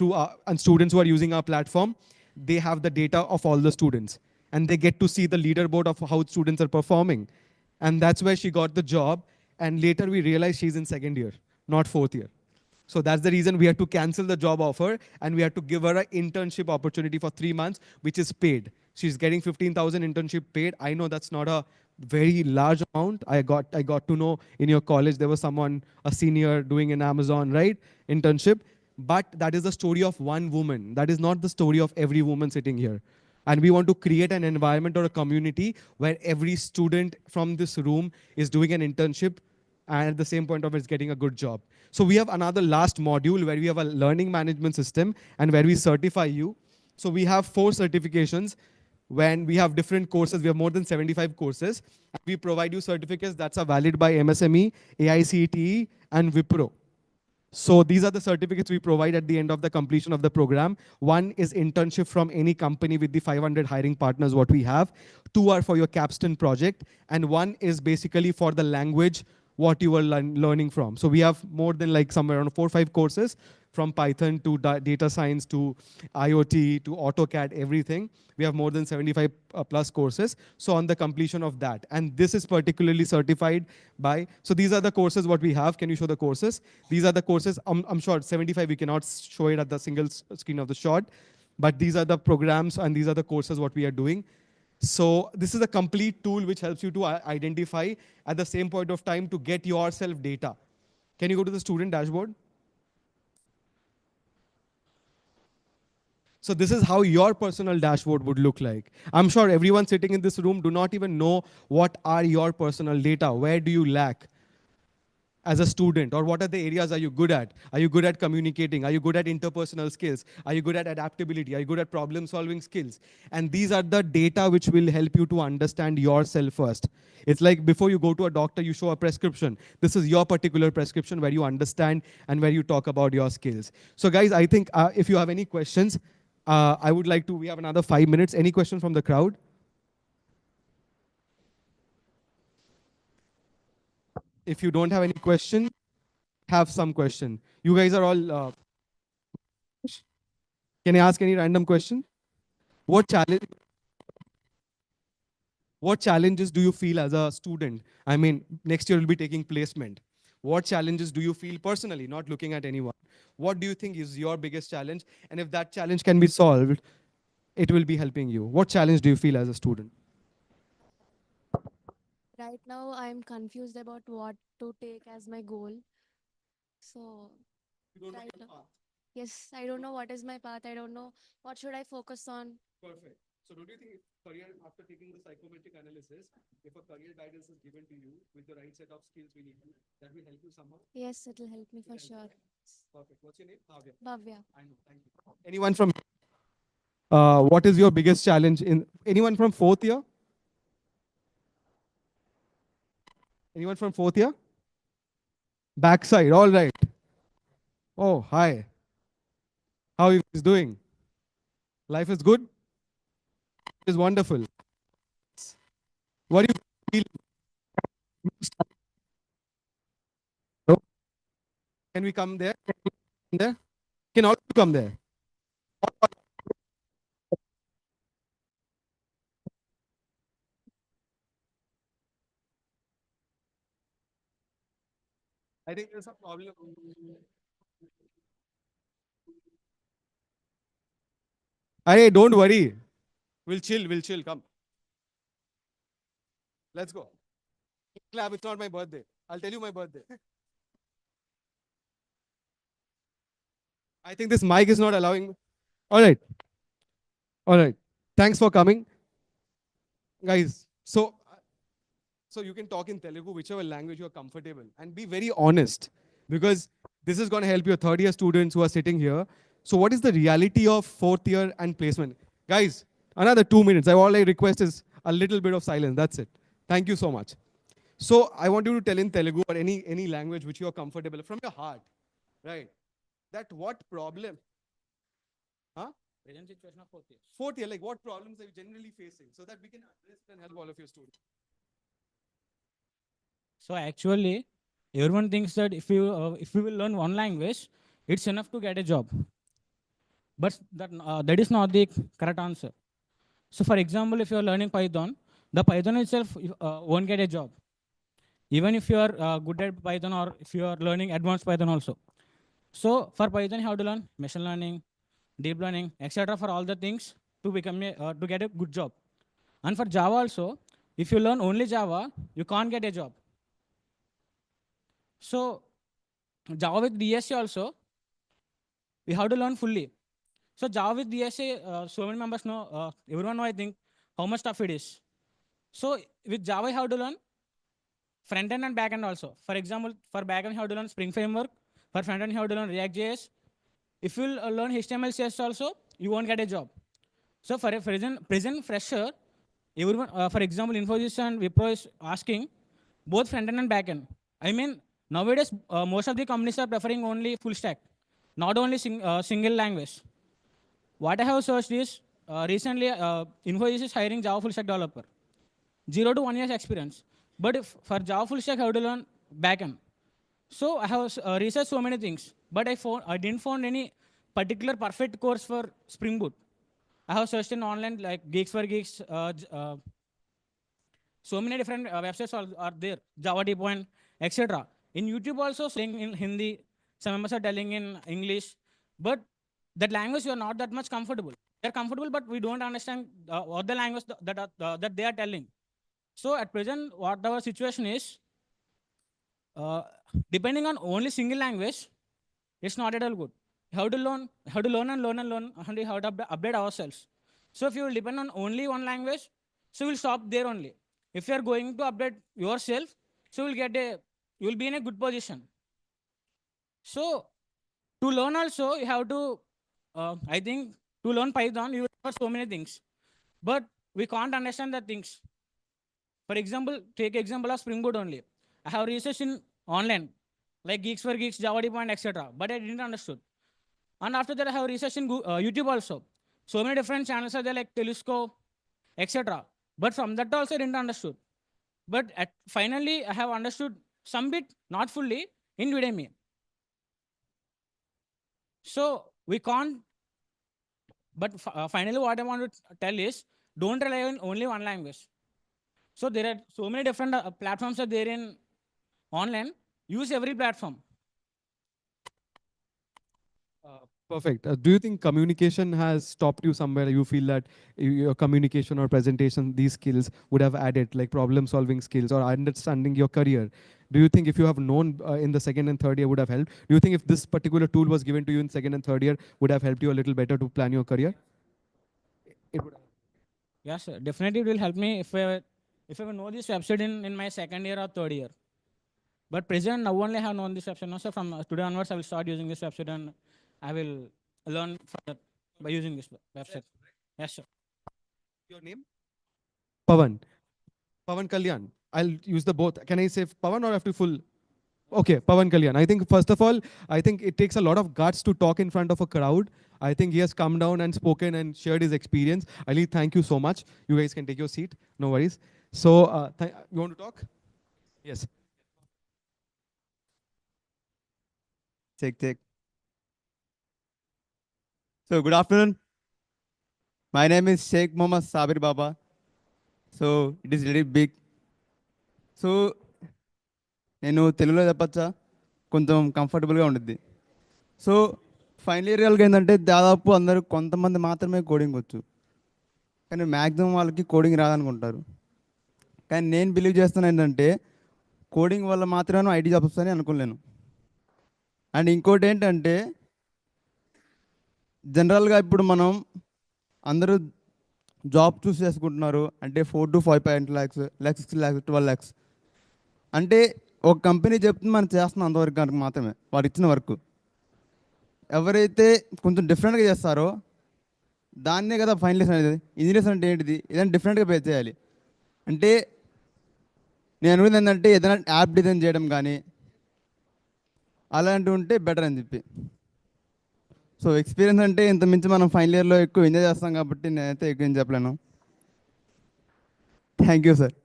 and students who are using our platform, they have the data of all the students and they get to see the leaderboard of how students are performing. And that's where she got the job. And later we realized she's in second year, not fourth year. So that's the reason we had to cancel the job offer and we had to give her an internship opportunity for 3 months, which is paid. She's getting 15,000 internship paid. I know that's not a very large amount. I got to know in your college there was someone, a senior doing an Amazon, right? Internship. But that is the story of one woman. That is not the story of every woman sitting here. And we want to create an environment or a community where every student from this room is doing an internship and at the same point of it is getting a good job. So we have another last module where we have a learning management system and where we certify you. So we have 4 certifications. When we have different courses, we have more than 75 courses. And we provide you certificates that are valid by MSME, AICTE, and Wipro. So these are the certificates we provide at the end of the completion of the program. One is internship from any company with the 500 hiring partners what we have. Two are for your capstone project. And one is basically for the language what you are learning from. So we have more than like somewhere around 4 or 5 courses from Python to data science to IoT to AutoCAD, everything. We have more than 75 plus courses. So on the completion of that. And this is particularly certified by, so these are the courses what we have. Can you show the courses? These are the courses. I'm sure 75, we cannot show it at the single screen of the shot. But these are the programs and these are the courses what we are doing. So this is a complete tool which helps you to identify at the same point of time to get yourself data. Can you go to the student dashboard? So this is how your personal dashboard would look like. I'm sure everyone sitting in this room do not even know what are your personal data. Where do you lack as a student? Or what are the areas are you good at? Are you good at communicating? Are you good at interpersonal skills? Are you good at adaptability? Are you good at problem solving skills? And these are the data which will help you to understand yourself first. It's like before you go to a doctor, you show a prescription. This is your particular prescription where you understand and where you talk about your skills. So guys, I think if you have any questions, I would like to, we have another 5 minutes. Any question from the crowd? If you don't have any question, have some question. You guys are all, can I ask any random question? What challenges do you feel as a student? I mean, next year you'll be taking placement. What challenges do you feel personally, not looking at anyone? What do you think is your biggest challenge? And if that challenge can be solved, it will be helping you. What challenge do you feel as a student? Right now, I'm confused about what to take as my goal. So, You don't know right your now, path. yes, I don't know what is my path. I don't know what should I focus on. Perfect. So don't you think career, after taking the psychometric analysis, if a career guidance is given to you with the right set of skills we need to, that will help you somehow? Yes, it will help me for sure. Perfect. What's your name? Bhavya. Bhavya. I know. Thank you. Anyone from, what is your biggest challenge in, anyone from fourth year? Anyone from fourth year? Backside. All right. Oh, hi. How are you guys doing? Life is good? It is wonderful. What do you feel? No? Can we come there? Can we come there? Can all of you come there? I think there's a problem. Hey, don't worry. We'll chill. We'll chill. Come. Let's go. Clap. It's not my birthday. I'll tell you my birthday. I think this mic is not allowing. All right. All right. Thanks for coming, guys. So you can talk in Telugu, whichever language you're comfortable, and be very honest, because this is going to help your third year students who are sitting here. So what is the reality of fourth year and placement? Guys, another 2 minutes. All I request is a little bit of silence. That's it. Thank you so much. So I want you to tell in Telugu or any language which you are comfortable from your heart, right? That what problem? Huh? Present situation of fourth year. Fourth year, like what problems are you generally facing so that we can address and help all of your students? So actually, everyone thinks that if you will learn one language, it's enough to get a job. But that is not the correct answer. So for example, if you are learning Python, the Python itself won't get a job. Even if you are good at Python or if you are learning advanced Python also. So for Python, you have to learn machine learning, deep learning, etc. for all the things to become to get a good job. And for Java also, if you learn only Java, you can't get a job. So Java with DSA also, we have to learn fully. So Java with DSA, so many members know, everyone know I think, how much tough it is. So with Java, you have to learn front end and back end also. For example, for back end, you have to learn Spring Framework. For front end, you have to learn React.js. If you learn HTML, CSS also, you won't get a job. So for a present fresher, everyone, for example, Infosys and Wipro is asking both front end and back end. I mean, Nowadays, most of the companies are preferring only full stack, not only single language. What I have searched is recently Infosys is hiring Java full stack developer, 0 to 1 years experience. But if for Java full stack, I have to learn backend. So I have researched so many things, but I didn't find any particular perfect course for Spring Boot. I have searched in online like Geeks for Geeks. So many different websites are there, Java Deployment, etc. In YouTube also saying in Hindi, some members are telling in English, but that language you are not that much comfortable. They're comfortable, but we don't understand what the language that they are telling. So at present, what our situation is, uh, depending on only single language, it's not at all good. How to learn, and learn and learn, and how to update ourselves. So if you will depend on only one language, so we'll stop there only. If you are going to update yourself, so you will be in a good position. So to learn also, you have to, I think, to learn Python, you will learn so many things, but we can't understand the things. For example, take example of Spring Boot only. I have researched in online, like Geeks for Geeks, Java Deployment, etc. But I didn't understood. And after that, I have researched in YouTube also. So many different channels are there like Telescope, etc. But from that also I didn't understood. But finally, I have understood some bit, not fully, in Udemy. So we can't. But finally, what I want to tell is, don't rely on only one language. So there are so many different platforms are there in online. Use every platform. Perfect. Do you think communication has stopped you somewhere? You feel that your communication or presentation, these skills would have added, like problem solving skills or understanding your career? Do you think if you have known in the second and third year would have helped? Do you think if this particular tool was given to you in second and third year would have helped you a little better to plan your career? It would. Yes, sir. Definitely it will help me if I know this website in my second year or third year. But present now only I have known this website. Now, so from today onwards, I will start using this website and I will learn further by using this website. Yes, sir. Your name? Pavan. Pavan Kalyan. I'll use the both. Can I say Pavan or have to full? Okay, Pavan Kalyan. I think first of all, I think it takes a lot of guts to talk in front of a crowd. I think he has come down and spoken and shared his experience. Ali, thank you so much. You guys can take your seat. No worries. So, you want to talk? Yes. Check, check. So, good afternoon. My name is Sheikh Mohammad Sabir Baba. So, it is really big. So నేను తెలుగులో చెప్పచ్చా, కొంచెం కంఫర్టబుల్గా ఉంటుంది. So final year వాళ్ళకి ఏంటంటే దాదాపు అందరూ కొంతమంది మాత్రమే కోడింగ్ వచ్చు, కానీ మ్యాక్సిమం వాళ్ళకి కోడింగ్ రాదనుకుంటారు. కానీ నేను బిలీవ్ చేస్తాను ఏంటంటే కోడింగ్ వల్ల మాత్రమే ఐటీ జాబ్స్ వస్తాయని అనుకోలేను. అండ్ ఇంకోటి ఏంటంటే జనరల్గా ఇప్పుడు మనం అందరూ జాబ్ చూస్ చేసుకుంటున్నారు అంటే 4 to 5 lakhs, 6 lakhs, 12 lakhs. అంటే ఒక కంపెనీ చెప్తుంది మనం చేస్తున్నాం అంతవరకు మాత్రమే, వాడు ఇచ్చిన వర్క్. ఎవరైతే కొంచెం డిఫరెంట్గా చేస్తారో దాన్నే కదా ఫైనలిస్ట్ అనేది. ఇంజనీర్స్ అంటే ఏంటిది, ఏదైనా డిఫరెంట్గా పే చేయాలి. అంటే నేను అనుకుంది ఏంటంటే ఏదైనా యాప్ డిజైన్ చేయడం కానీ అలాంటివి ఉంటే బెటర్ అని చెప్పి. సో ఎక్స్పీరియన్స్ అంటే ఇంత మించి మనం ఫైనల్ ఇయర్లో ఎక్కువ ఎంజాయ్ చేస్తాం కాబట్టి నేనైతే ఎక్కువ ఏం చెప్పలేను. Thank you sir.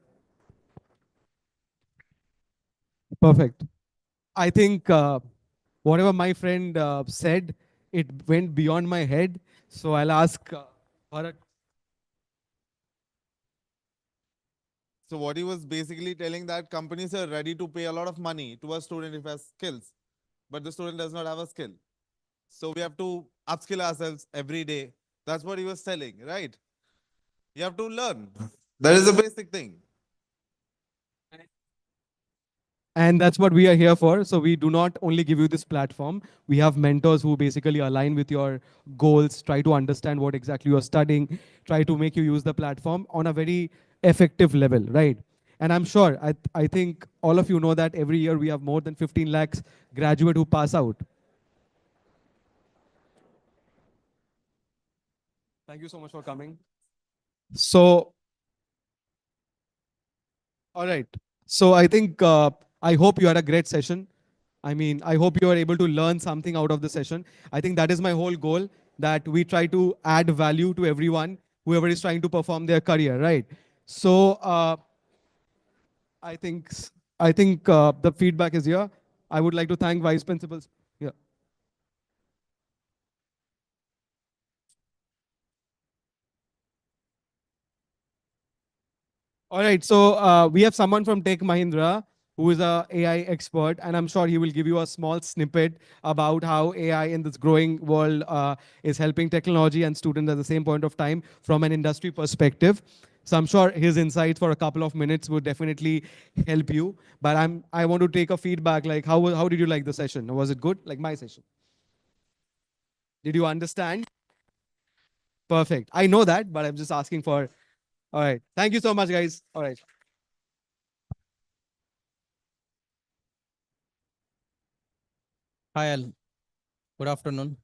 Perfect. I think whatever my friend said, it went beyond my head. So I'll ask Bharat. So what he was basically telling that companies are ready to pay a lot of money to a student if he has skills, but the student does not have a skill. So we have to upskill ourselves every day. That's what he was telling, right? You have to learn. That is the basic thing. And that's what we are here for. So we do not only give you this platform. We have mentors who basically align with your goals, try to understand what exactly you're studying, try to make you use the platform on a very effective level, right? And I'm sure, I think all of you know that every year we have more than 15 lakhs graduate who pass out. Thank you so much for coming. So, all right. So I think, I hope you had a great session. I mean, I hope you are able to learn something out of the session. I think that is my whole goal, that we try to add value to everyone, whoever is trying to perform their career, right? So I think the feedback is here. I would like to thank vice principals. Yeah. All right, so we have someone from Tech Mahindra who is a AI expert, and I'm sure he will give you a small snippet about how AI in this growing world is helping technology and students at the same point of time from an industry perspective. So I'm sure his insights for a couple of minutes would definitely help you. But I want to take a feedback, like how did you like the session? Was it good? Like my session? Did you understand? Perfect. I know that, but I'm just asking for. All right. Thank you so much, guys. All right. Hi all. Good afternoon.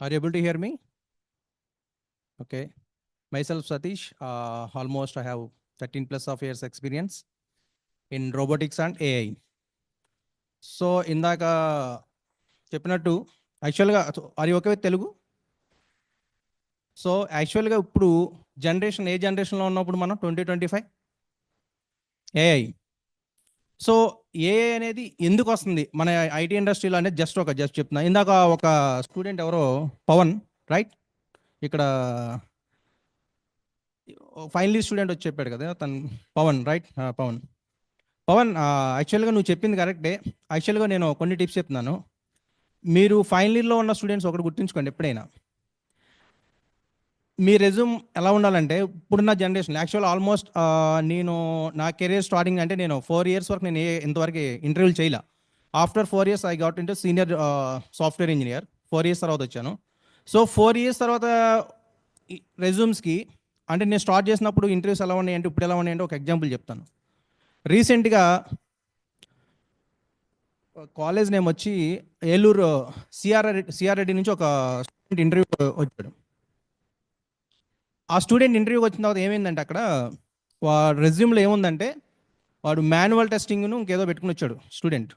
Are you able to hear me? Okay. Myself Satish. Almost I have 13 plus of years experience in robotics and AI. So ఇందాక చెప్పినట్టు యాక్చువల్గా are you okay with Telugu? So యాక్చువల్గా ఇప్పుడు ఏ జనరేషన్లో ఉన్నప్పుడు మనం 2025 AI. So AI అనేది ఎందుకు వస్తుంది మన ఐటీ ఇండస్ట్రీలో అనేది జస్ట్ చెప్తున్నా. ఇందాక ఒక స్టూడెంట్ ఎవరో పవన్, రైట్, ఇక్కడ ఫైనల్ స్టూడెంట్ వచ్చి చెప్పాడు కదా తను, పవన్, రైట్? పవన్, యాక్చువల్గా నువ్వు చెప్పింది కరెక్టే. యాక్చువల్గా నేను కొన్ని టిప్స్ చెప్తున్నాను. మీరు ఫైనల్ ఇయర్లో ఉన్న స్టూడెంట్స్ ఒకటి గుర్తుంచుకోండి, ఎప్పుడైనా మీ రెజ్యూమ్ ఎలా ఉండాలంటే ఇప్పుడున్న జనరేషన్ యాక్చువల్ ఆల్మోస్ట్ నేను నా కెరీర్ స్టార్టింగ్ అంటే నేను 4 years వరకు నేను ఇంతవరకు ఇంటర్వ్యూలు చేయలే. After 4 years I got into senior software engineer. 4 years తర్వాత వచ్చాను. సో 4 years తర్వాత రెజ్యూమ్స్కి అంటే నేను స్టార్ట్ చేసినప్పుడు ఇంటర్వ్యూస్ ఎలా ఉన్నాయంటే ఇప్పుడు ఎలా ఉన్నాయంటే ఒక ఎగ్జాంపుల్ చెప్తాను. రీసెంట్గా కాలేజ్ నేమ్ వచ్చి ఏలూరు సిఆర్ రెడ్డి నుంచి ఒక స్టూడెంట్ ఇంటర్వ్యూ వచ్చాడు. ఆ స్టూడెంట్ ఇంటర్వ్యూకి వచ్చిన తర్వాత ఏమైందంటే అక్కడ రెజ్యూమ్లో ఏముందంటే వాడు మాన్యువల్ టెస్టింగ్ను ఇంకేదో పెట్టుకుని వచ్చాడు స్టూడెంట్.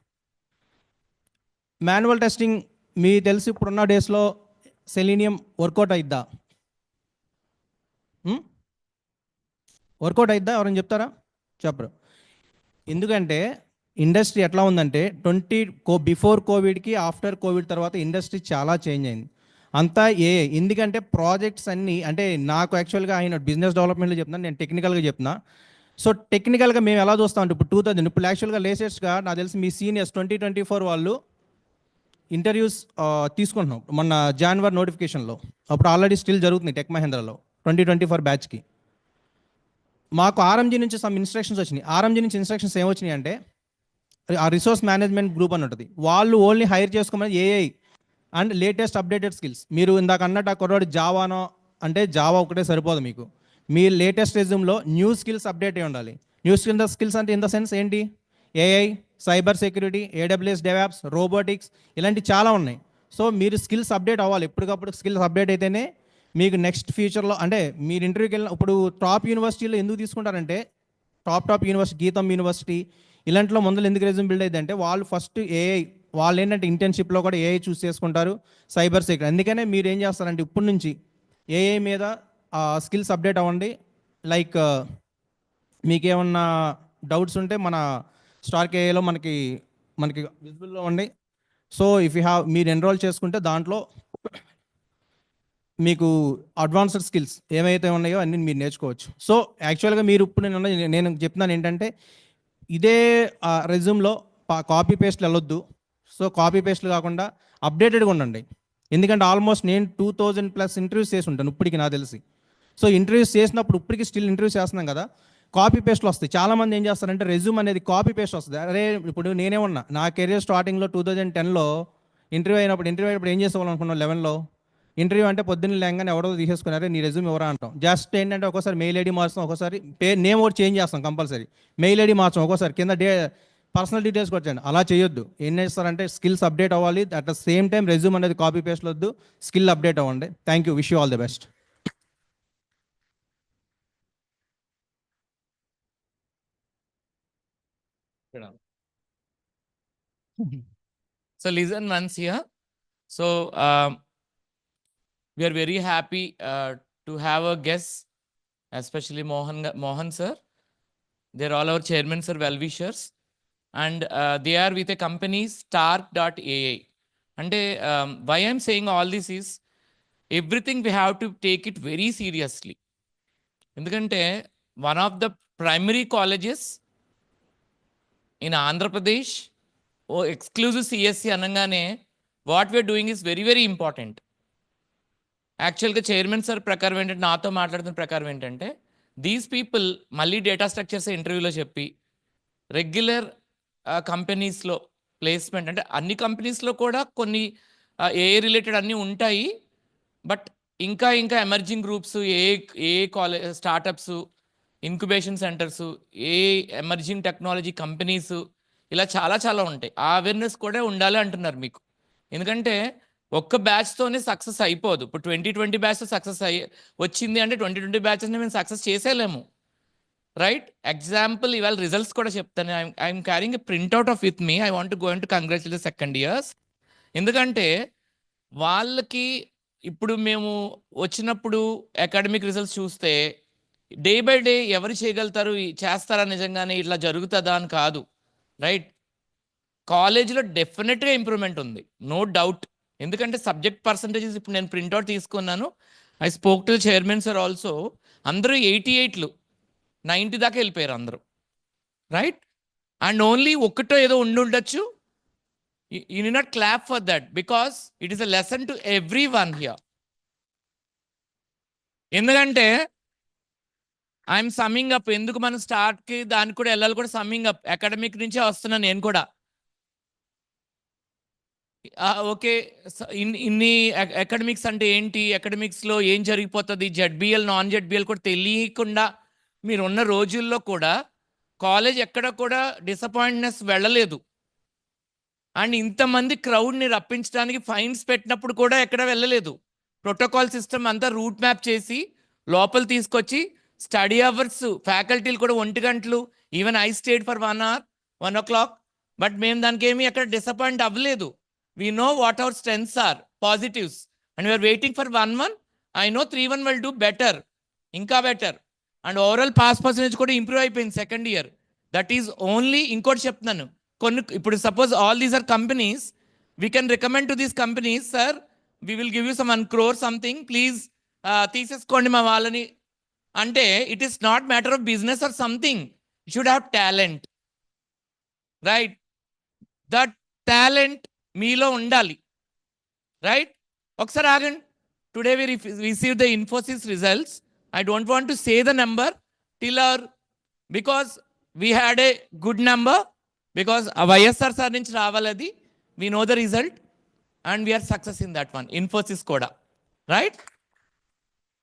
మాన్యువల్ టెస్టింగ్ మీ తెలిసి ఇప్పుడున్న డేస్లో సెలీనియం వర్కౌట్ అయిద్దా? వర్కౌట్ అయిద్దా? ఎవరైనా చెప్తారా? చెప్పరు. ఎందుకంటే ఇండస్ట్రీ ఎట్లా ఉందంటే బిఫోర్ కోవిడ్కి ఆఫ్టర్ కోవిడ్ తర్వాత ఇండస్ట్రీ చాలా చేంజ్ అయింది. అంతా ఎందుకంటే ప్రాజెక్ట్స్ అన్నీ అంటే నాకు యాక్చువల్గా ఆయన బిజినెస్ డెవలప్మెంట్లో చెప్తున్నాను, నేను టెక్నికల్గా చెప్తున్నా. సో టెక్నికల్గా మేము ఎలా చూస్తామంటే ఇప్పుడు 2000 ఇప్పుడు యాక్చువల్గా లేటెస్ట్గా నాకు తెలిసి మీ సీనియర్స్ 2024 వాళ్ళు ఇంటర్వ్యూస్ తీసుకుంటున్నాం మొన్న జాన్వరి నోటిఫికేషన్లో. అప్పుడు ఆల్రెడీ స్టిల్ జరుగుతుంది టెక్ మహేంద్రలో 2024 బ్యాచ్కి. మాకు ఆర్ఎంజీ నుంచి సమ్ ఇన్స్ట్రక్షన్స్ వచ్చినాయి. ఆర్ఎంజీ నుంచి ఇన్స్ట్రక్షన్స్ ఏమొచ్చినాయి అంటే ఆ రిసోర్స్ మేనేజ్మెంట్ గ్రూప్ అని ఉంటుంది, వాళ్ళు ఓన్లీ హైర్ చేసుకోమని AI and latest updated skills. మీరు ఇందాక అన్నట్టు ఆ కుర్రాడు జావానో అంటే జావా ఒకటే సరిపోదు మీకు. మీ లేటెస్ట్ రెజ్యూమ్లో న్యూ స్కిల్స్ అప్డేట్ అయి ఉండాలి. న్యూ స్కిల్స్ అంటే ఇన్ ద సెన్స్ ఏంటి? AI, cyber security, AWS DevOps, robotics, ఇలాంటివి చాలా ఉన్నాయి. సో మీరు స్కిల్స్ అప్డేట్ అవ్వాలి. ఎప్పటికప్పుడు స్కిల్స్ అప్డేట్ అయితేనే మీకు నెక్స్ట్ ఫ్యూచర్లో అంటే మీరు ఇంటర్వ్యూకి వెళ్ళిన ఇప్పుడు టాప్ యూనివర్సిటీలో ఎందుకు తీసుకుంటారంటే టాప్ యూనివర్సిటీ, గీతం యూనివర్సిటీ ఇలాంటిలో ముందర ఎందుకు రెజ్యూమ్ బిల్డ్ అయిందంటే వాళ్ళు ఫస్ట్ ఏఐ, వాళ్ళు ఏంటంటే ఇంటర్న్షిప్లో కూడా ఏఐ చూస్ చేసుకుంటారు, సైబర్ సెక్యూరిటీ. అందుకనే మీరు ఏం చేస్తారంటే ఇప్పటి నుంచి ఏఐ మీద స్కిల్స్ అప్డేట్ అవ్వండి. లైక్ మీకేమన్నా డౌట్స్ ఉంటే మన స్టార్క్ ఏఐలో మనకి విజిబుల్లో ఉండి. సో ఇఫ్ యూ హ్యావ్ మీరు ఎన్రోల్ చేసుకుంటే దాంట్లో మీకు అడ్వాన్స్డ్ స్కిల్స్ ఏమైతే ఉన్నాయో అన్ని మీరు నేర్చుకోవచ్చు. సో యాక్చువల్గా మీరు ఇప్పుడు నేను చెప్తున్నాను ఏంటంటే ఇదే రెజ్యూమ్లో కాపీ పేస్ట్లు వెళ్ళొద్దు. సో కాపీ పేస్ట్లు కాకుండా అప్డేటెడ్గా ఉండండి. ఎందుకంటే ఆల్మోస్ట్ నేను 2000+ ఇంటర్వ్యూస్ చేసి ఉంటాను ఇప్పటికి నాకు తెలిసి. సో ఇంటర్వ్యూస్ చేసినప్పుడు ఇప్పటికి స్టిల్ ఇంటర్వ్యూస్ చేస్తున్నాం కదా, కాపీ పేస్ట్లు వస్తాయి. చాలామంది ఏం చేస్తారంటే రెజ్యూమ్ అనేది కాపీ పేస్ట్ వస్తుంది. అరే ఇప్పుడు నేనే ఉన్నా, నా కెరియర్ స్టార్టింగ్లో 2010లో ఇంటర్వ్యూ అయినప్పుడు ఏం చేసేవాళ్ళం అనుకున్నాం 11లో ఇంటర్వ్యూ అంటే పొద్దున్న లేగానే ఎవరో తీసేసుకున్నారే నీ రెజ్యూమ్ ఎవరా అంటాం. జస్ట్ ఏంటంటే ఒకసారి మెయిల్ ఐడి మార్చాం, ఒకసారి నేమ్ ఒకటి చేంజ్ చేస్తాం కంపల్సరీ, మెయిల్ ఐడి మార్చాం, ఒక్కోసారి కింద పర్సనల్ డీటెయిల్స్ కొట్టండి. అలా చేయొద్దు. ఏం చేస్తారంటే స్కిల్స్ అప్డేట్ అవ్వాలి. At the same time resume అనేది కాపీ పేస్ట్ వద్దు, స్కిల్ అప్డేట్ అవ్వండి. Thank you, wish you all the best. So listen once here. So we are very happy to have a guest, especially Mohan sir. They're all our chairmen sir, well-wishers. And they are with a company Stark.ai. And why I'm saying all this is, everything we have to take it very seriously. ఎందుకంటే one of the primary colleges in Andhra Pradesh, exclusive CSC అనగానే what we're doing is very, very important. యాక్చువల్గా chairman sir ప్రకారం ఏంటంటే, నాతో మాట్లాడుతున్న ప్రకారం ఏంటంటే, these people మళ్ళీ డేటా స్ట్రక్చర్స్ ఇంటర్వ్యూలో చెప్పి రెగ్యులర్ కంపెనీస్లో ప్లేస్మెంట్, అంటే అన్ని కంపెనీస్లో కూడా కొన్ని ఏఐ రిలేటెడ్ అన్నీ ఉంటాయి. బట్ ఇంకా ఇంకా ఎమర్జింగ్ గ్రూప్స్, ఏ కాలేజ్ స్టార్టప్స్, ఇంక్యుబేషన్ సెంటర్స్, ఏ ఎమర్జింగ్ టెక్నాలజీ కంపెనీస్, ఇలా చాలా చాలా ఉంటాయి. ఆ అవేర్నెస్ కూడా ఉండాలి అంటున్నారు మీకు. ఎందుకంటే ఒక్క బ్యాచ్తోనే సక్సెస్ అయిపోదు. ఇప్పుడు 2020 బ్యాచ్ సక్సెస్ వచ్చింది అంటే 2020 బ్యాచెస్ని మేము సక్సెస్ చేసేలేము, రైట్? ఎగ్జాంపుల్ ఇవాళ రిజల్ట్స్ కూడా చెప్తాను. I'm carrying a printout of with me. I want to go and congratulate second years. ఎందుకంటే వాళ్ళకి ఇప్పుడు మేము వచ్చినప్పుడు అకాడమిక్ రిజల్ట్స్ చూస్తే డే బై డే ఎవరు చేయగలుగుతారు, చేస్తారా నిజంగానే, ఇట్లా జరుగుతుందా అని కాదు, రైట్? కాలేజీలో డెఫినెట్గా ఇంప్రూవ్మెంట్ ఉంది, నో డౌట్. ఎందుకంటే సబ్జెక్ట్ పర్సంటేజెస్ ఇప్పుడు నేను ప్రింట్అవుట్ తీసుకున్నాను. I spoke to chairman sir also. అందరూ 88లు 90 దాకా వెళ్ళిపోయారు అందరూ, రైట్? అండ్ ఓన్లీ ఒక్కటో ఏదో ఉండొచ్చు. You need not clap for that because it is a lesson to everyone here. ఎందుకంటే ఐఎమ్ సమ్మింగ్ అప్. ఎందుకు మనం స్టార్ట్కి దానికి కూడా వెళ్ళాలి, కూడా సమ్మింగ్ అప్. అకాడమిక్ నుంచే వస్తున్నాను నేను కూడా. ఓకే, ఇన్ని అకాడమిక్స్ అంటే ఏంటి, అకాడమిక్స్లో ఏం జరిగిపోతుంది, జెడ్బిఎల్ నాన్ జెడ్బిఎల్ కూడా తెలియకుండా మీరు ఉన్న రోజుల్లో కూడా కాలేజ్ ఎక్కడ కూడా డిసప్పాయింట్నెస్ వెళ్ళలేదు. అండ్ ఇంతమంది క్రౌడ్ని రప్పించడానికి ఫైన్స్ పెట్టినప్పుడు కూడా ఎక్కడ వెళ్ళలేదు. ప్రోటోకాల్ సిస్టమ్ అంతా రూట్ మ్యాప్ చేసి లోపల తీసుకొచ్చి స్టడీ అవర్స్ ఫ్యాకల్టీలు కూడా 1 గంటలు, even I stayed for 1 hour 1 o'clock. But మేము దానికి ఏమీ ఎక్కడ డిసప్పాయింట్ అవ్వలేదు. We know what our strengths are, positives, and we are waiting for 1-1. I know 3-1 will do better, ఇంకా better. And overall pass percentage కూడా ఇంప్రూవ్ అయిపోయింది second year. That is only. ఇంకోటి చెప్తున్నాను, కొన్ని ఇప్పుడు suppose all these are companies, we can recommend to these companies, sir we will give you some 1 crore something, please తీసేసుకోండి మా వాళ్ళని అంటే. It is not matter of business or something, you should have talent, right? That talent మీలో ఉండాలి, right? ఒకసారి ఆగండి. Today we receive the Infosys results. I don't want to say the number till hour, because we had a good number, because ఆ YSR sir నుంచి రావాలి అది. We know the result and we are success in that one. Infosys కూడా, right?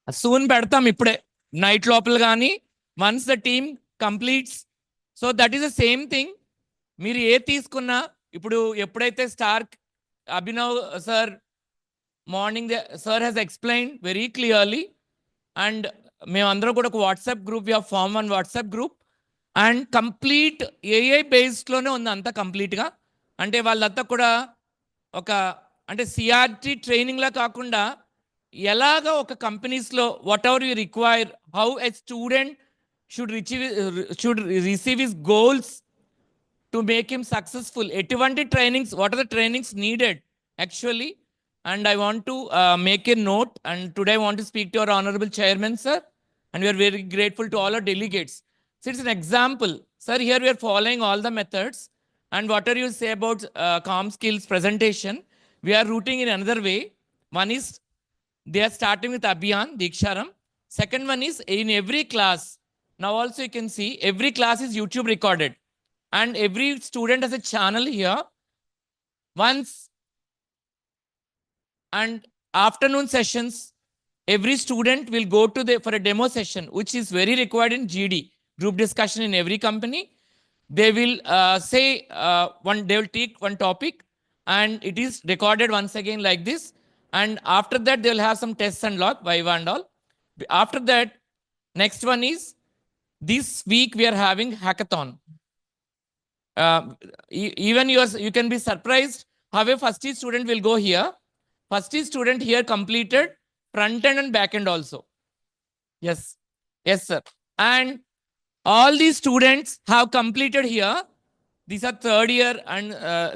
Soon పెడతాం ఇప్పుడే night లోపల కానీ, once the team completes. So that is the same thing. మీరు ఏ తీసుకున్నా, ఇప్పుడు ఎప్పుడైతే స్టార్క్ Abhinav sir morning sir has explained very clearly, and మేమందరం కూడా ఒక WhatsApp group, we have form 1 WhatsApp group, and complete AI బేస్డ్లోనే ఉంది అంతా కంప్లీట్గా. అంటే వాళ్ళంతా కూడా ఒక అంటే సిఆర్టీ ట్రైనింగ్లా కాకుండా ఎలాగ ఒక కంపెనీస్లో whatever you require, how a student should receive his goals to make him successful. ఎటువంటి trainings, what are the trainings needed actually. And I want to make a note, and today I want to speak to our honorable chairman, sir, and we are very grateful to all our delegates. So it's an example, sir. Here we are following all the methods, and whatever you say about calm skills presentation, we are routing in another way. One is they are starting with Abhiyan Diksharam. Second one is in every class. Now also you can see every class is YouTube recorded, and every student has a channel here. Once and afternoon sessions, every student will go to for a demo session, which is very required in GD, group discussion in every company. They will say they will take one topic, and it is recorded once again like this. And after that, they will have some tests and log, Viva and all. After that, next one is, this week we are having hackathon. even you can be surprised how a first year student will go here. First year student here completed front end and back end also. Yes, yes, sir. And all these students have completed here. These are third year, and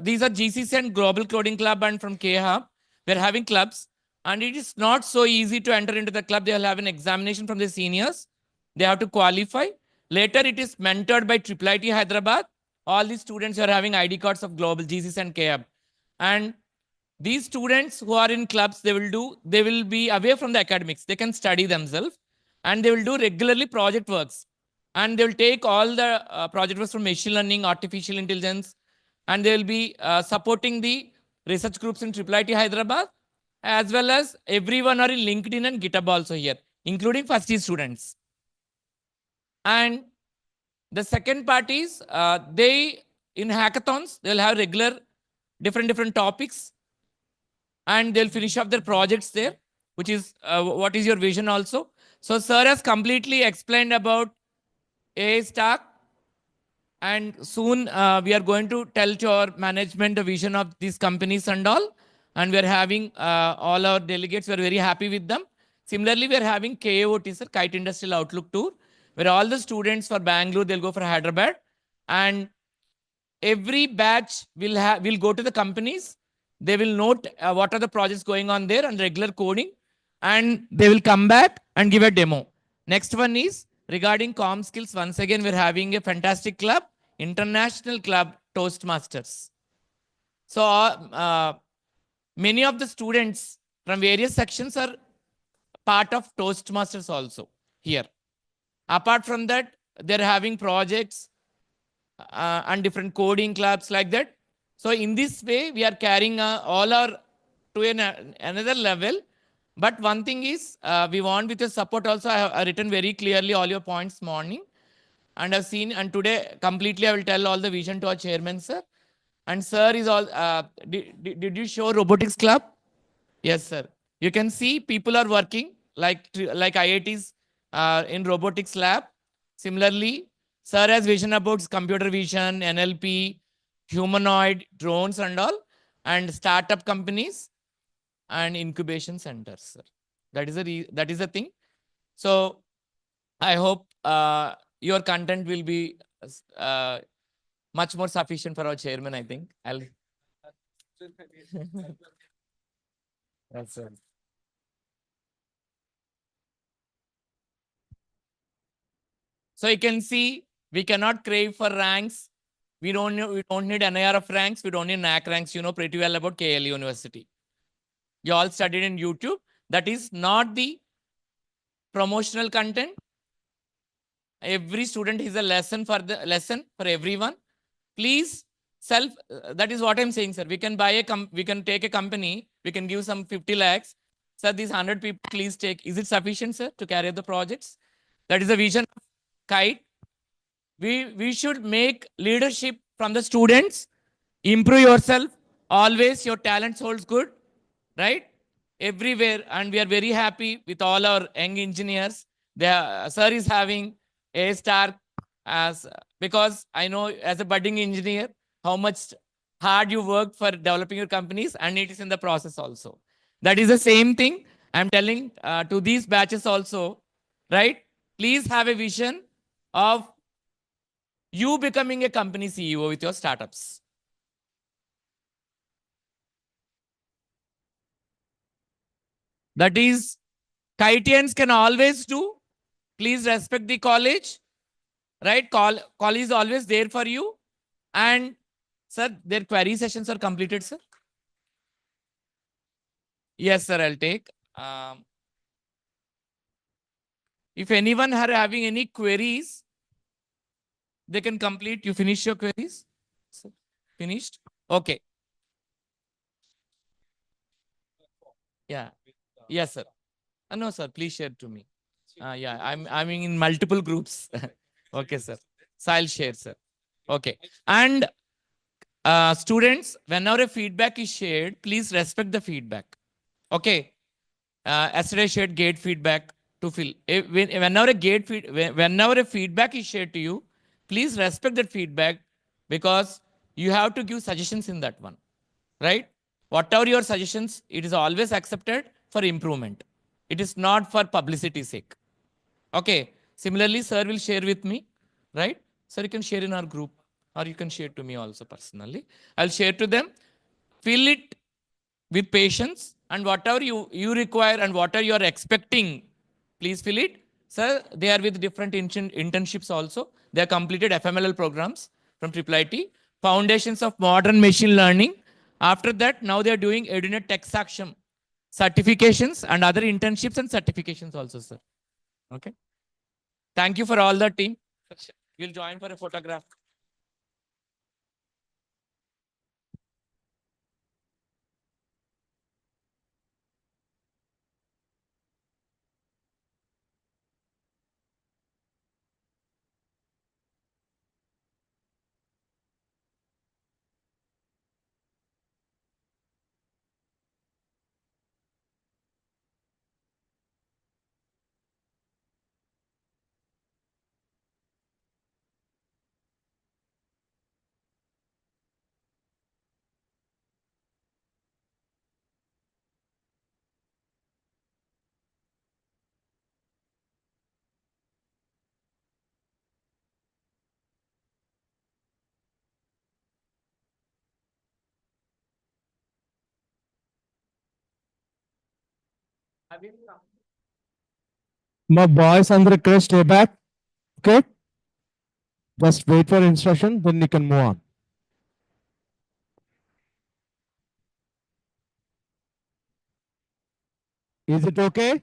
these are GCC and Global Coding Club, and from K-Hub. We're having clubs, and it is not so easy to enter into the club. They will have an examination from the seniors. They have to qualify. Later, it is mentored by IIIT Hyderabad. All these students are having ID cards of Global GCC and K-Hub. And these students who are in clubs, they will be away from the academics. They can study themselves, and they will do regularly project works. And they will take all the project works from machine learning, artificial intelligence, and they will be supporting the research groups in IIIT Hyderabad, as well as everyone are in LinkedIn and GitHub also here, including first year students. And the second part is they in hackathons, they'll have regular different topics, and they'll finish up their projects there, which is what is your vision also. So sir has completely explained about AI stack, and soon we are going to tell to our management the vision of these companies and all. And we are having all our delegates, we are very happy with them. Similarly, we are having KAOT, sir, Kite Industrial Outlook Tour, where all the students for Bangalore, they'll go for Hyderabad. And every batch will go to the companies. They will note what are the projects going on there and regular coding. And they will come back and give a demo. Next one is regarding comm skills. Once again, we're having a fantastic club, international club, Toastmasters. So many of the students from various sections are part of Toastmasters also here. Apart from that, they're having projects and different coding clubs like that. So in this way, we are carrying all our to another level. But one thing is, we want with your support also, I have written very clearly all your points morning. And I've seen, and today completely I will tell all the vision to our chairman, sir. And sir is all, did you show robotics club? Yes, sir. You can see people are working like IITs in robotics lab. Similarly, sir has vision about computer vision, NLP, humanoid, drones and all, and startup companies and incubation centers, sir. That is the thing. So I hope your content will be much more sufficient for our chairman, I think. Yes, sir. So you can see, we cannot crave for ranks. We don't need NIRF ranks. We don't need NAC ranks. You know pretty well about KL University. You all studied in YouTube. That is not the promotional content. Every student is a lesson for everyone. Please that is what I'm saying, sir. We can we can take a company. We can give some 50 lakhs. Sir, these 100 people, please take. Is it sufficient, sir, to carry out the projects? That is the vision of Kite. We should make leadership from the students. Improve yourself. Always your talents holds good, right? Everywhere. And we are very happy with all our young engineers. Sir is having A star because I know as a budding engineer, how much hard you work for developing your companies, and it is in the process also. That is the same thing I'm telling to these batches also, right? Please have a vision of you becoming a company CEO with your startups. That is, Kitians can always do. Please respect the college, right? College is always there for you. And sir, their query sessions are completed, sir. Yes, sir, I'll take. If anyone are having any queries, they can complete. You finish your queries? Finished? Okay. Yeah. Yes, sir. No, sir, please share to me. Yeah, I'm in multiple groups. Okay, sir. So I'll share, sir. Okay. And students, whenever a feedback is shared, please respect the feedback. Okay. Yesterday I shared gate feedback to fill. Whenever a feedback is shared to you, please respect that feedback. because you have to give suggestions in that one, right? Whatever your suggestions, it is always accepted for improvement. It is not for publicity sake. Okay. Similarly, sir will share with me, right? Sir, you can share in our group or you can share to me also personally. I'll share to them. Fill it with patience and whatever you require and whatever you are expecting, please fill it. Sir, they are with different internships also. They have completed FMLL programs from IIIT, Foundations of Modern Machine Learning. After that, now they are doing EduNet Tech Saksham certifications and other internships and certifications also, sir. Okay. Thank you for all the team. You'll join for a photograph. My boys and the request stay back. Okay. Just wait for instruction, then you can move on. Is it okay?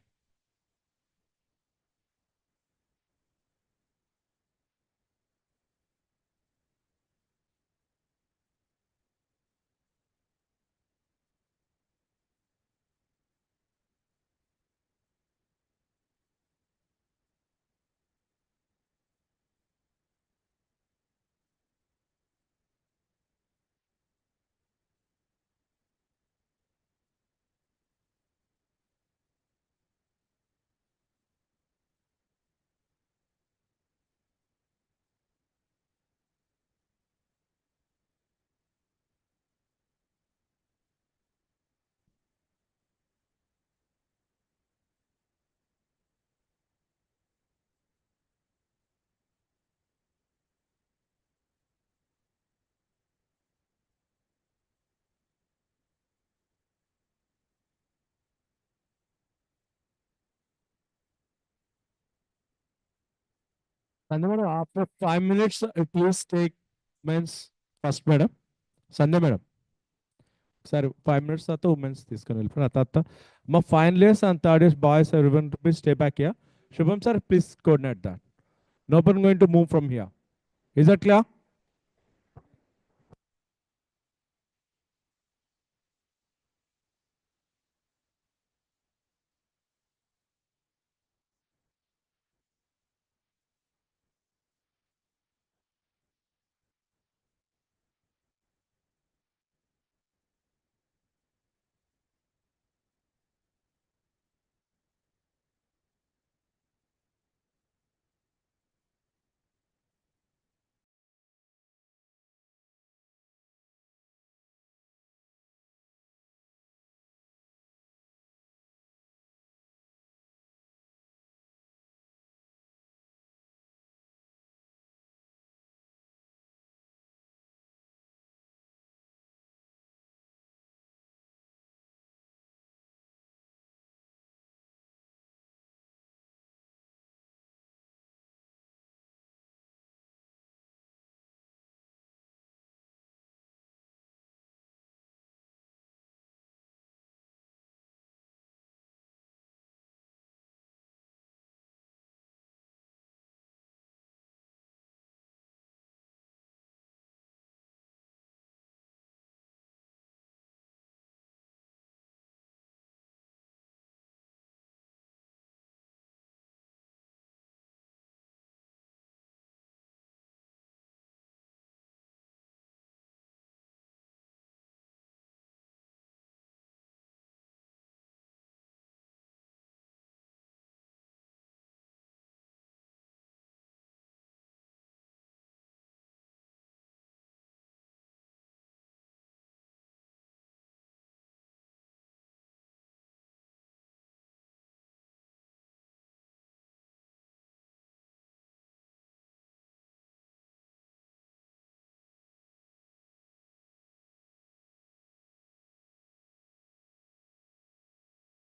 Sunday madam, after 5 minutes, please take men's first madam. Sunday madam. Sir, 5 minutes after women's this can help. My finalists and third is boys, everyone please stay back here. Shubham sir, please coordinate that. No one going to move from here. Is that clear?